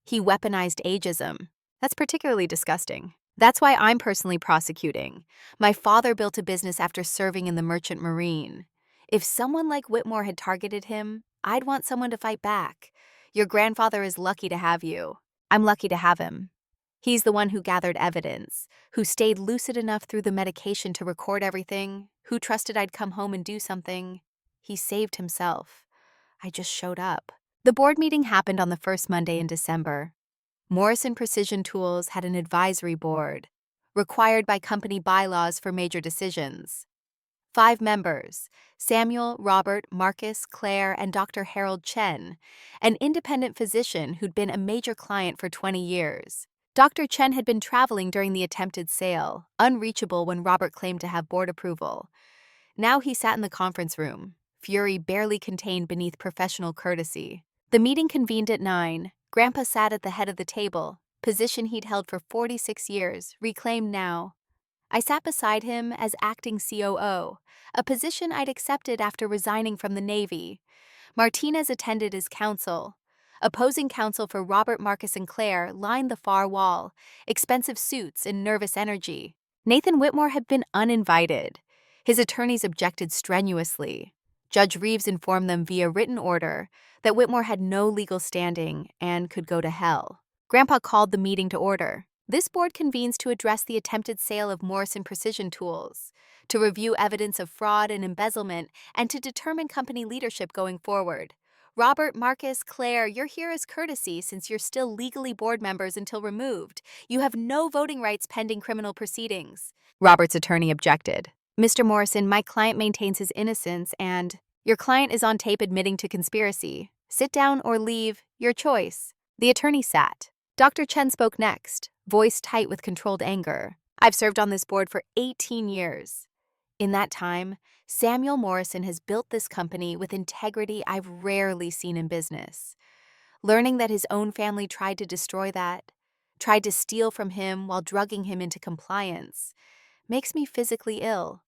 He weaponized ageism. That's particularly disgusting. That's why I'm personally prosecuting. My father built a business after serving in the Merchant Marine. If someone like Whitmore had targeted him, I'd want someone to fight back. Your grandfather is lucky to have you. I'm lucky to have him. He's the one who gathered evidence, who stayed lucid enough through the medication to record everything, who trusted I'd come home and do something. He saved himself. I just showed up. The board meeting happened on the first Monday in December. Morrison Precision Tools had an advisory board, required by company bylaws for major decisions. 5 members: Samuel, Robert, Marcus, Claire, and Dr. Harold Chen, an independent physician who'd been a major client for 20 years. Dr. Chen had been traveling during the attempted sale, unreachable when Robert claimed to have board approval. Now he sat in the conference room, fury barely contained beneath professional courtesy. The meeting convened at 9. Grandpa sat at the head of the table, position he'd held for 46 years, reclaimed now. I sat beside him as acting COO, a position I'd accepted after resigning from the Navy. Martinez attended as counsel. Opposing counsel for Robert, Marcus, and Claire lined the far wall, expensive suits and nervous energy. Nathan Whitmore had been uninvited. His attorneys objected strenuously. Judge Reeves informed them via written order that Whitmore had no legal standing and could go to hell. Grandpa called the meeting to order. This board convenes to address the attempted sale of Morrison Precision Tools, to review evidence of fraud and embezzlement, and to determine company leadership going forward. Robert, Marcus, Claire, you're here as courtesy since you're still legally board members until removed. You have no voting rights pending criminal proceedings. Robert's attorney objected. Mr. Morrison, my client maintains his innocence and your client is on tape admitting to conspiracy. Sit down or leave, your choice. The attorney sat. Dr. Chen spoke next, voice tight with controlled anger. I've served on this board for 18 years. In that time, Samuel Morrison has built this company with integrity I've rarely seen in business. Learning that his own family tried to destroy that, tried to steal from him while drugging him into compliance, makes me physically ill.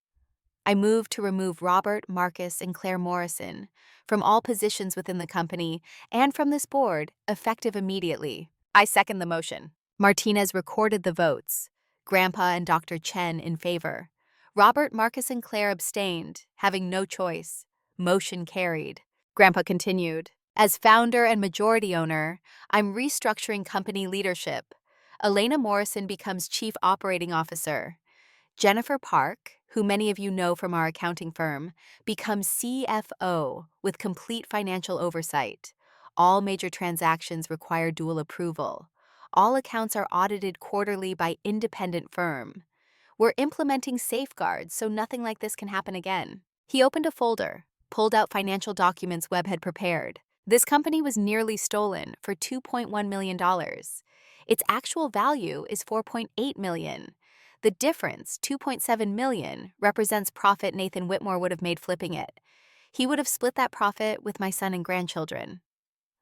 I moved to remove Robert, Marcus, and Claire Morrison from all positions within the company and from this board, effective immediately. I second the motion. Martinez recorded the votes. Grandpa and Dr. Chen in favor. Robert, Marcus, and Claire abstained, having no choice. Motion carried. Grandpa continued. As founder and majority owner, I'm restructuring company leadership. Elena Morrison becomes Chief Operating Officer. Jennifer Park, who many of you know from our accounting firm, becomes CFO with complete financial oversight. All major transactions require dual approval. All accounts are audited quarterly by independent firm. We're implementing safeguards so nothing like this can happen again. He opened a folder, pulled out financial documents Webb had prepared. This company was nearly stolen for $2.1 million. Its actual value is $4.8 million. The difference, $2.7 million, represents profit Nathan Whitmore would have made flipping it. He would have split that profit with my son and grandchildren.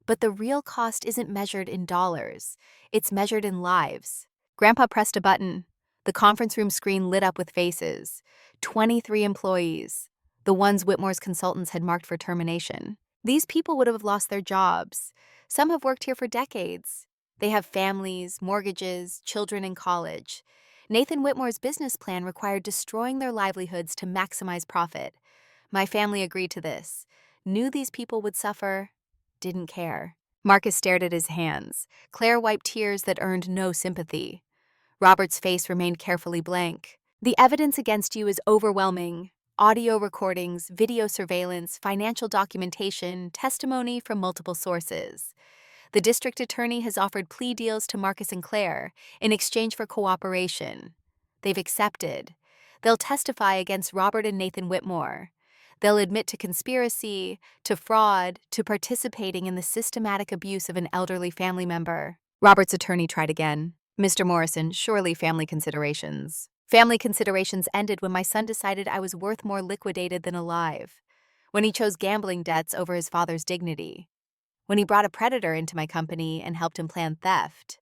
But the real cost isn't measured in dollars. It's measured in lives. Grandpa pressed a button. The conference room screen lit up with faces. 23 employees, the ones Whitmore's consultants had marked for termination. These people would have lost their jobs. Some have worked here for decades. They have families, mortgages, children in college. Nathan Whitmore's business plan required destroying their livelihoods to maximize profit. My family agreed to this. Knew these people would suffer. Didn't care. Marcus stared at his hands. Claire wiped tears that earned no sympathy. Robert's face remained carefully blank. The evidence against you is overwhelming. Audio recordings, video surveillance, financial documentation, testimony from multiple sources. The district attorney has offered plea deals to Marcus and Claire in exchange for cooperation. They've accepted. They'll testify against Robert and Nathan Whitmore. They'll admit to conspiracy, to fraud, to participating in the systematic abuse of an elderly family member. Robert's attorney tried again. Mr. Morrison, surely family considerations. Family considerations ended when my son decided I was worth more liquidated than alive. When he chose gambling debts over his father's dignity. When he brought a predator into my company and helped him plan theft.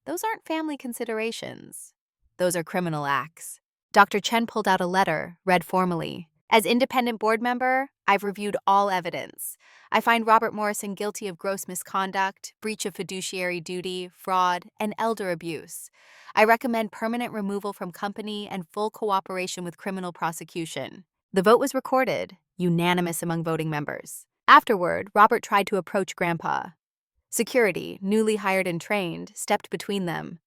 Those aren't family considerations. Those are criminal acts. Dr. Chen pulled out a letter, read formally. As independent board member, I've reviewed all evidence. I find Robert Morrison guilty of gross misconduct, breach of fiduciary duty, fraud, and elder abuse. I recommend permanent removal from company and full cooperation with criminal prosecution. The vote was recorded, unanimous among voting members. Afterward, Robert tried to approach Grandpa. Security, newly hired and trained, stepped between them.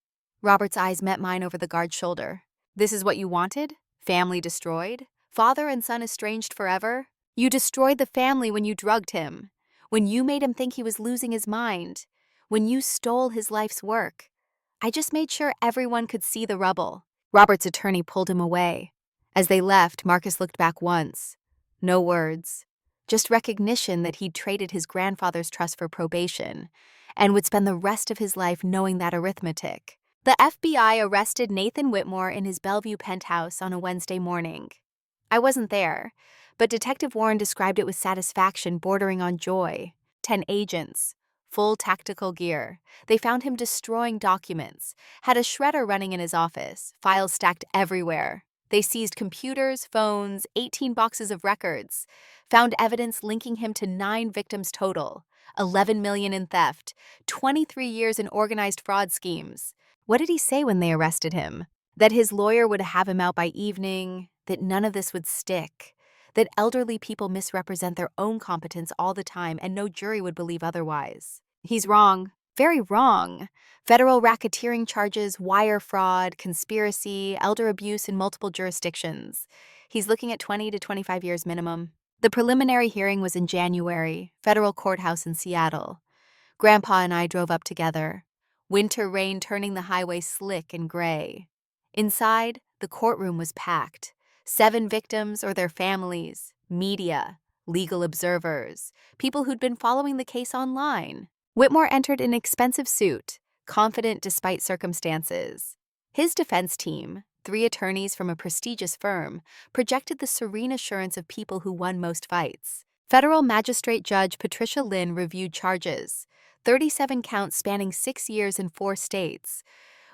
Robert's eyes met mine over the guard's shoulder. This is what you wanted? Family destroyed? Father and son estranged forever? You destroyed the family when you drugged him, when you made him think he was losing his mind, when you stole his life's work. I just made sure everyone could see the rubble. Robert's attorney pulled him away. As they left, Marcus looked back once. No words. Just recognition that he'd traded his grandfather's trust for probation and would spend the rest of his life knowing that arithmetic. The FBI arrested Nathan Whitmore in his Bellevue penthouse on a Wednesday morning. I wasn't there, but Detective Warren described it with satisfaction bordering on joy. 10 agents, full tactical gear. They found him destroying documents, had a shredder running in his office, files stacked everywhere. They seized computers, phones, 18 boxes of records, found evidence linking him to 9 victims total, 11 million in theft, 23 years in organized fraud schemes. What did he say when they arrested him? That his lawyer would have him out by evening, that none of this would stick, that elderly people misrepresent their own competence all the time and no jury would believe otherwise. He's wrong. Very wrong. Federal racketeering charges, wire fraud, conspiracy, elder abuse in multiple jurisdictions. He's looking at 20 to 25 years minimum. The preliminary hearing was in January, federal courthouse in Seattle. Grandpa and I drove up together. Winter rain turning the highway slick and gray. Inside, the courtroom was packed. 7 victims or their families, media, legal observers, people who'd been following the case online. Whitmore entered in an expensive suit, confident despite circumstances. His defense team, 3 attorneys from a prestigious firm, projected the serene assurance of people who won most fights. Federal Magistrate Judge Patricia Lynn reviewed charges, 37 counts spanning 6 years in 4 states.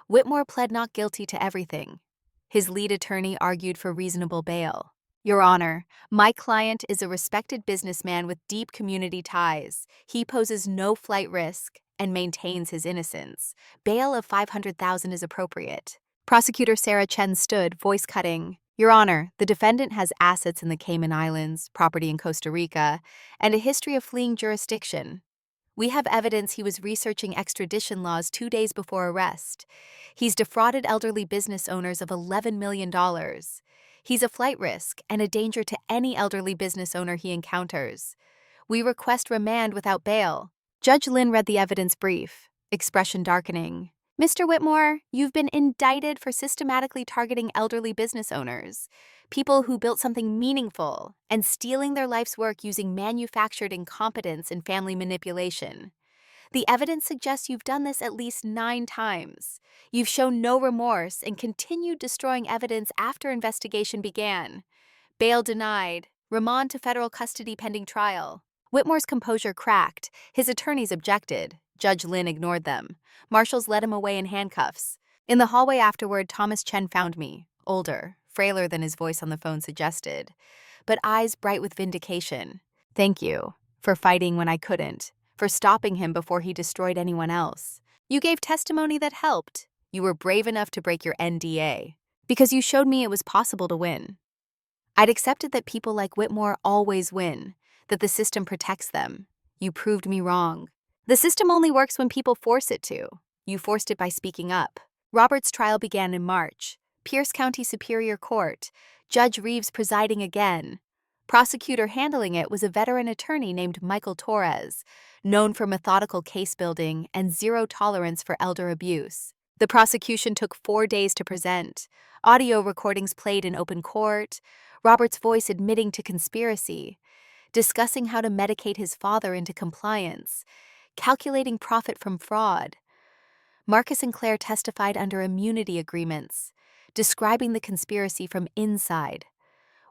Whitmore pled not guilty to everything. His lead attorney argued for reasonable bail. Your Honor, my client is a respected businessman with deep community ties. He poses no flight risk and maintains his innocence. Bail of $500,000 is appropriate. Prosecutor Sarah Chen stood, voice cutting. Your Honor, the defendant has assets in the Cayman Islands, property in Costa Rica, and a history of fleeing jurisdiction. We have evidence he was researching extradition laws 2 days before arrest. He's defrauded elderly business owners of $11 million. He's a flight risk and a danger to any elderly business owner he encounters. We request remand without bail. Judge Lynn read the evidence brief, expression darkening. Mr. Whitmore, you've been indicted for systematically targeting elderly business owners, people who built something meaningful, and stealing their life's work using manufactured incompetence and family manipulation. The evidence suggests you've done this at least 9 times. You've shown no remorse and continued destroying evidence after investigation began. Bail denied. Remand to federal custody pending trial. Whitmore's composure cracked. His attorneys objected. Judge Lynn ignored them. Marshals led him away in handcuffs. In the hallway afterward, Thomas Chen found me, older, frailer than his voice on the phone suggested, but eyes bright with vindication. Thank you for fighting when I couldn't, for stopping him before he destroyed anyone else. You gave testimony that helped. You were brave enough to break your NDA, because you showed me it was possible to win. I'd accepted that people like Whitmore always win, that the system protects them. You proved me wrong. The system only works when people force it to. You forced it by speaking up. Robert's trial began in March. Pierce County Superior Court. Judge Reeves presiding again. Prosecutor handling it was a veteran attorney named Michael Torres, known for methodical case building and zero tolerance for elder abuse. The prosecution took 4 days to present. Audio recordings played in open court. Robert's voice admitting to conspiracy, discussing how to medicate his father into compliance, calculating profit from fraud. Marcus and Claire testified under immunity agreements, describing the conspiracy from inside.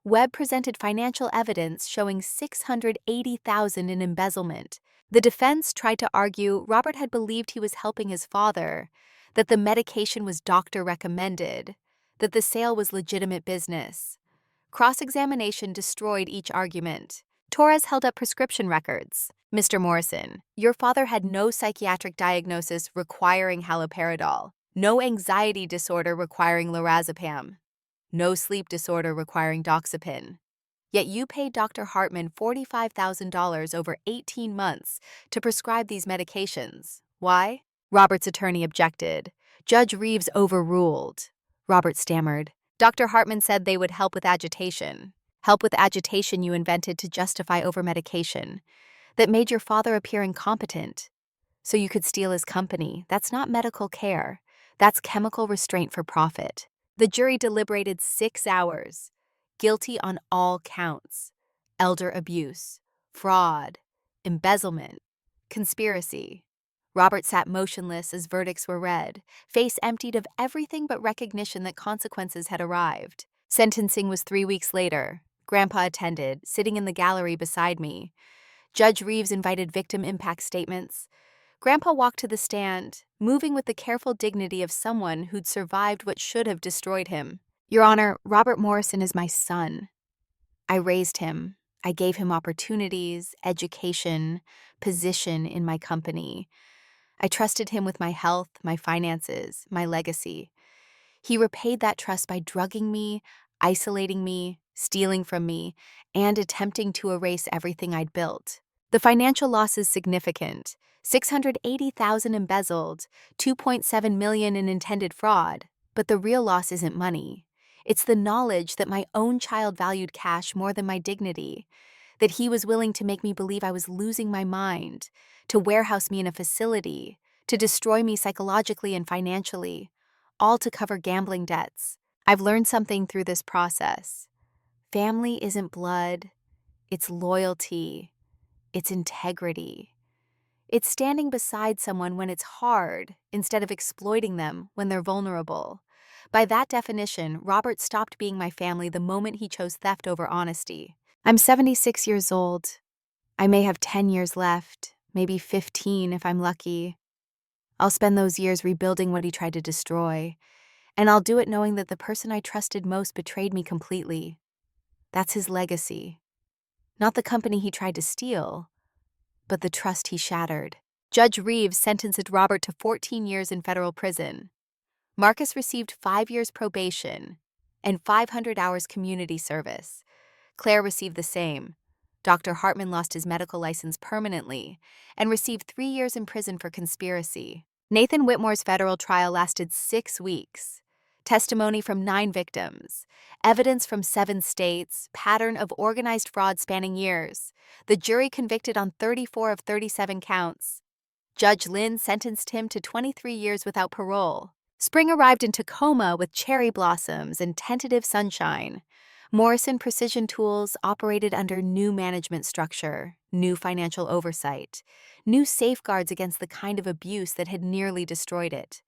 Webb presented financial evidence showing $680,000 in embezzlement. The defense tried to argue Robert had believed he was helping his father, that the medication was doctor recommended, that the sale was legitimate business. Cross-examination destroyed each argument. Torres held up prescription records. Mr. Morrison, your father had no psychiatric diagnosis requiring haloperidol, no anxiety disorder requiring lorazepam, no sleep disorder requiring doxepin. Yet you paid Dr. Hartman $45,000 over 18 months to prescribe these medications. Why? Robert's attorney objected. Judge Reeves overruled. Robert stammered. Dr. Hartman said they would help with agitation. Help with agitation you invented to justify over-medication. That made your father appear incompetent. So you could steal his company. That's not medical care. That's chemical restraint for profit. The jury deliberated 6 hours. Guilty on all counts. Elder abuse, fraud, embezzlement, conspiracy. Robert sat motionless as verdicts were read, face emptied of everything but recognition that consequences had arrived. Sentencing was 3 weeks later. Grandpa attended, sitting in the gallery beside me. Judge Reeves invited victim impact statements. Grandpa walked to the stand, moving with the careful dignity of someone who'd survived what should have destroyed him. Your Honor, Robert Morrison is my son. I raised him. I gave him opportunities, education, position in my company. I trusted him with my health, my finances, my legacy. He repaid that trust by drugging me, isolating me, stealing from me, and attempting to erase everything I'd built. The financial loss is significant. $680,000 embezzled, $2.7 million in intended fraud. But the real loss isn't money. It's the knowledge that my own child valued cash more than my dignity, that he was willing to make me believe I was losing my mind, to warehouse me in a facility, to destroy me psychologically and financially, all to cover gambling debts. I've learned something through this process. Family isn't blood, it's loyalty, it's integrity. It's standing beside someone when it's hard instead of exploiting them when they're vulnerable. By that definition, Robert stopped being my family the moment he chose theft over honesty. I'm 76 years old. I may have 10 years left, maybe 15 if I'm lucky. I'll spend those years rebuilding what he tried to destroy, and I'll do it knowing that the person I trusted most betrayed me completely. That's his legacy. Not the company he tried to steal, but the trust he shattered. Judge Reeves sentenced Robert to 14 years in federal prison. Marcus received 5 years probation and 500 hours community service. Claire received the same. Dr. Hartman lost his medical license permanently and received 3 years in prison for conspiracy. Nathan Whitmore's federal trial lasted 6 weeks. Testimony from 9 victims, evidence from 7 states, pattern of organized fraud spanning years. The jury convicted on 34 of 37 counts. Judge Lynn sentenced him to 23 years without parole. Spring arrived in Tacoma with cherry blossoms and tentative sunshine. Morrison Precision Tools operated under new management structure, new financial oversight, new safeguards against the kind of abuse that had nearly destroyed it.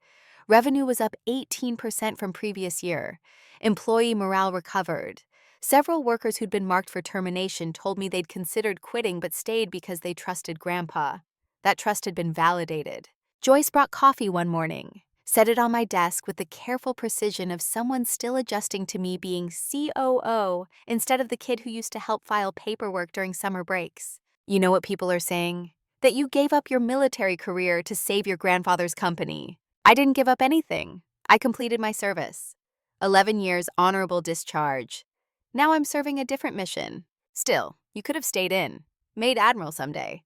Revenue was up 18% from previous year. Employee morale recovered. Several workers who'd been marked for termination told me they'd considered quitting but stayed because they trusted Grandpa. That trust had been validated. Joyce brought coffee one morning, set it on my desk with the careful precision of someone still adjusting to me being COO instead of the kid who used to help file paperwork during summer breaks. You know what people are saying? That you gave up your military career to save your grandfather's company. I didn't give up anything. I completed my service. 11 years honorable discharge. Now I'm serving a different mission. Still, you could have stayed in, made admiral someday.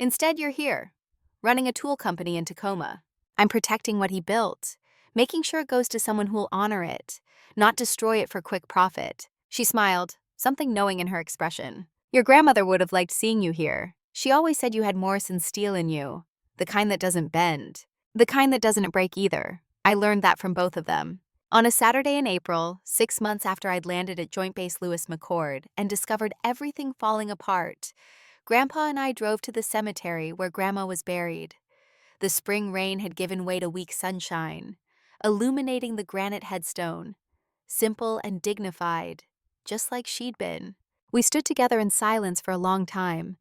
Instead, you're here, running a tool company in Tacoma. I'm protecting what he built, making sure it goes to someone who'll honor it, not destroy it for quick profit. She smiled, something knowing in her expression. Your grandmother would have liked seeing you here. She always said you had Morrison steel in you, the kind that doesn't bend, the kind that doesn't break either. I learned that from both of them. On a Saturday in April, 6 months after I'd landed at Joint Base Lewis McChord and discovered everything falling apart, Grandpa and I drove to the cemetery where Grandma was buried. The spring rain had given way to weak sunshine, illuminating the granite headstone, simple and dignified, just like she'd been. We stood together in silence for a long time.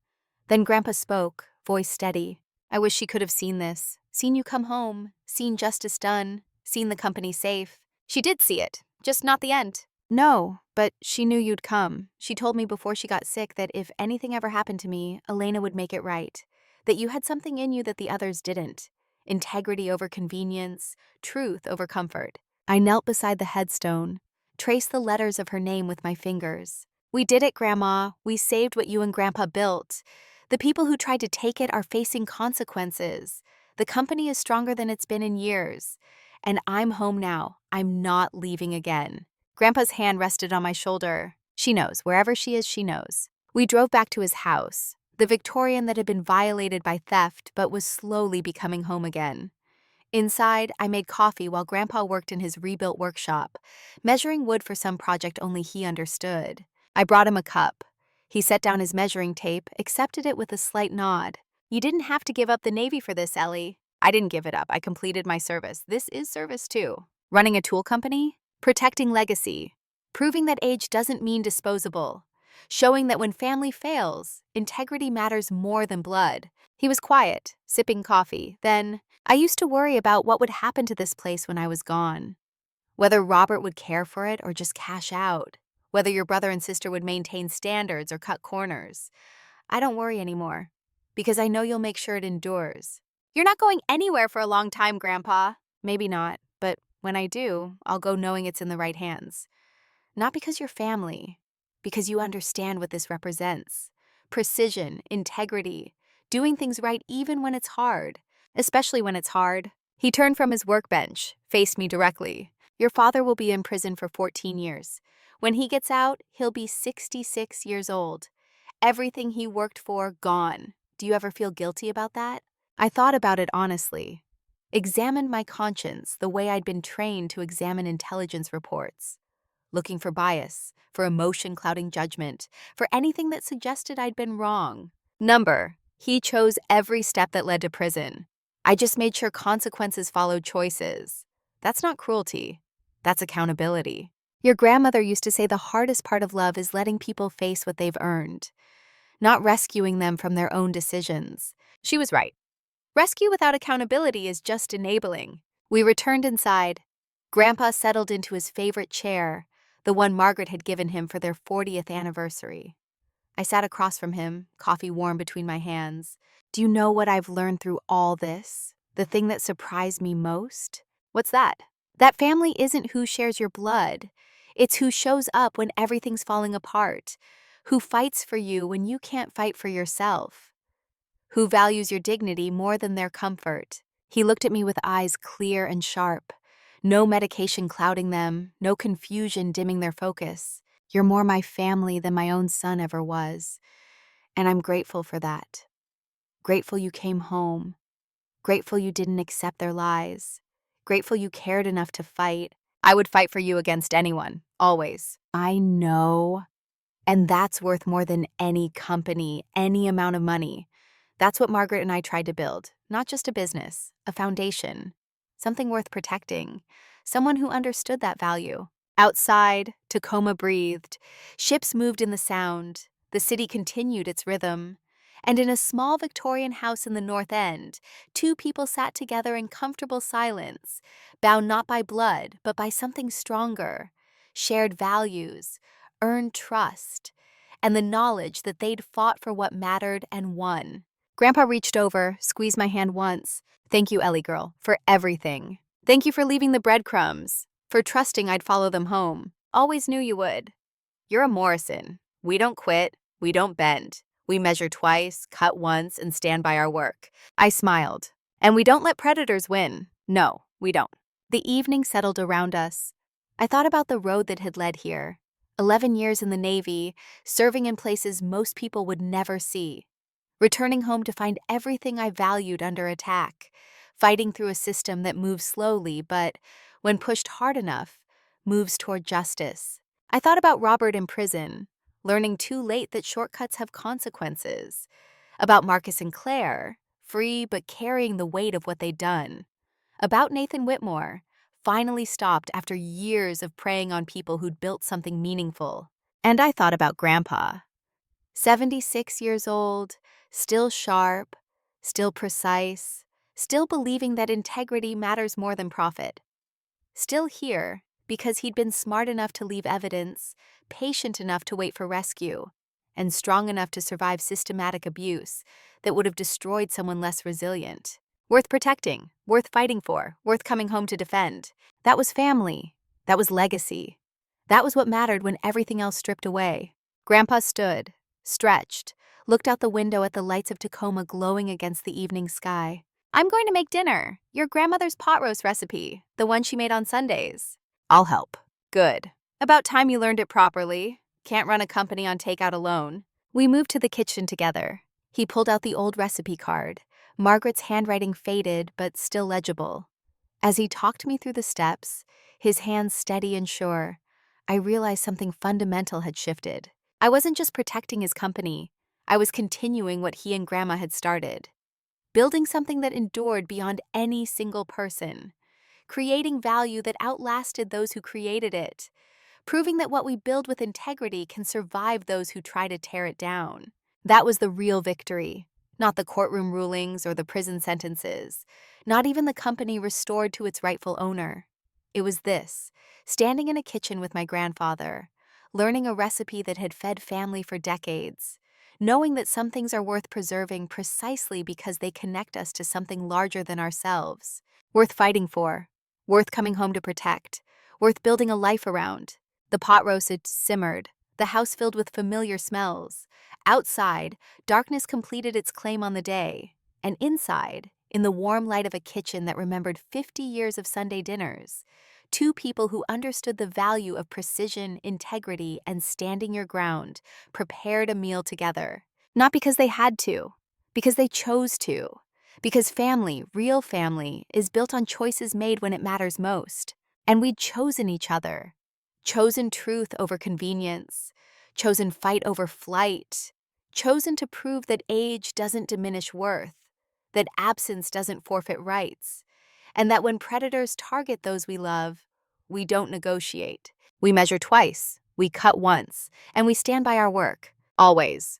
Then Grandpa spoke, voice steady. I wish she could have seen this, seen you come home, seen justice done, seen the company safe. She did see it, just not the end. No, but she knew you'd come. She told me before she got sick that if anything ever happened to me, Elena would make it right. That you had something in you that the others didn't. Integrity over convenience, truth over comfort. I knelt beside the headstone, traced the letters of her name with my fingers. We did it, Grandma. We saved what you and Grandpa built. The people who tried to take it are facing consequences. The company is stronger than it's been in years. And I'm home now. I'm not leaving again. Grandpa's hand rested on my shoulder. She knows. Wherever she is, she knows. We drove back to his house, the Victorian that had been violated by theft but was slowly becoming home again. Inside, I made coffee while Grandpa worked in his rebuilt workshop, measuring wood for some project only he understood. I brought him a cup. He set down his measuring tape, accepted it with a slight nod. You didn't have to give up the Navy for this, Ellie. I didn't give it up. I completed my service. This is service too. Running a tool company? Protecting legacy. Proving that age doesn't mean disposable. Showing that when family fails, integrity matters more than blood. He was quiet, sipping coffee. Then, I used to worry about what would happen to this place when I was gone. Whether Robert would care for it or just cash out. Whether your brother and sister would maintain standards or cut corners. I don't worry anymore, because I know you'll make sure it endures. You're not going anywhere for a long time, Grandpa. Maybe not, but when I do, I'll go knowing it's in the right hands. Not because you're family, because you understand what this represents. Precision, integrity, doing things right even when it's hard, especially when it's hard. He turned from his workbench, faced me directly. Your father will be in prison for 14 years. When he gets out, he'll be 66 years old. Everything he worked for, gone. Do you ever feel guilty about that? I thought about it honestly. Examined my conscience the way I'd been trained to examine intelligence reports. Looking for bias, for emotion clouding judgment, for anything that suggested I'd been wrong. He chose every step that led to prison. I just made sure consequences followed choices. That's not cruelty. That's accountability. Your grandmother used to say the hardest part of love is letting people face what they've earned, not rescuing them from their own decisions. She was right. Rescue without accountability is just enabling. We returned inside. Grandpa settled into his favorite chair, the one Margaret had given him for their 40th anniversary. I sat across from him, coffee warm between my hands. Do you know what I've learned through all this? The thing that surprised me most? What's that? That family isn't who shares your blood. It's who shows up when everything's falling apart, who fights for you when you can't fight for yourself, who values your dignity more than their comfort. He looked at me with eyes clear and sharp, no medication clouding them, no confusion dimming their focus. You're more my family than my own son ever was, and I'm grateful for that. Grateful you came home. Grateful you didn't accept their lies. Grateful you cared enough to fight. I would fight for you against anyone, always. I know. And that's worth more than any company, any amount of money. That's what Margaret and I tried to build. Not just a business, a foundation. Something worth protecting. Someone who understood that value. Outside, Tacoma breathed. Ships moved in the sound. The city continued its rhythm. And in a small Victorian house in the North End, two people sat together in comfortable silence, bound not by blood, but by something stronger. Shared values, earned trust, and the knowledge that they'd fought for what mattered and won. Grandpa reached over, squeezed my hand once. Thank you, Ellie girl, for everything. Thank you for leaving the breadcrumbs, for trusting I'd follow them home. Always knew you would. You're a Morrison. We don't quit, we don't bend. We measure twice, cut once, and stand by our work. I smiled. And we don't let predators win. No, we don't. The evening settled around us. I thought about the road that had led here. 11 years in the Navy, serving in places most people would never see. Returning home to find everything I valued under attack. Fighting through a system that moves slowly, but, when pushed hard enough, moves toward justice. I thought about Robert in prison, learning too late that shortcuts have consequences. About Marcus and Claire, free but carrying the weight of what they'd done. About Nathan Whitmore, finally stopped after years of preying on people who'd built something meaningful. And I thought about Grandpa. 76 years old, still sharp, still precise, still believing that integrity matters more than profit. Still here because he'd been smart enough to leave evidence, patient enough to wait for rescue, and strong enough to survive systematic abuse that would have destroyed someone less resilient. Worth protecting, worth fighting for, worth coming home to defend. That was family. That was legacy. That was what mattered when everything else stripped away. Grandpa stood, stretched, looked out the window at the lights of Tacoma glowing against the evening sky. I'm going to make dinner. Your grandmother's pot roast recipe, the one she made on Sundays. I'll help. Good. About time you learned it properly. Can't run a company on takeout alone. We moved to the kitchen together. He pulled out the old recipe card. Margaret's handwriting faded but still legible. As he talked me through the steps, his hands steady and sure, I realized something fundamental had shifted. I wasn't just protecting his company. I was continuing what he and Grandma had started. Building something that endured beyond any single person. Creating value that outlasted those who created it. Proving that what we build with integrity can survive those who try to tear it down. That was the real victory, not the courtroom rulings or the prison sentences, not even the company restored to its rightful owner. It was this, standing in a kitchen with my grandfather, learning a recipe that had fed family for decades, knowing that some things are worth preserving precisely because they connect us to something larger than ourselves, worth fighting for, worth coming home to protect, worth building a life around. The pot roast had simmered, the house filled with familiar smells. Outside, darkness completed its claim on the day, and inside, in the warm light of a kitchen that remembered 50 years of Sunday dinners, two people who understood the value of precision, integrity, and standing your ground prepared a meal together. Not because they had to, because they chose to. Because family, real family, is built on choices made when it matters most. And we'd chosen each other. Chosen truth over convenience. Chosen fight over flight. Chosen to prove that age doesn't diminish worth. That absence doesn't forfeit rights. And that when predators target those we love, we don't negotiate. We measure twice, we cut once, and we stand by our work. Always.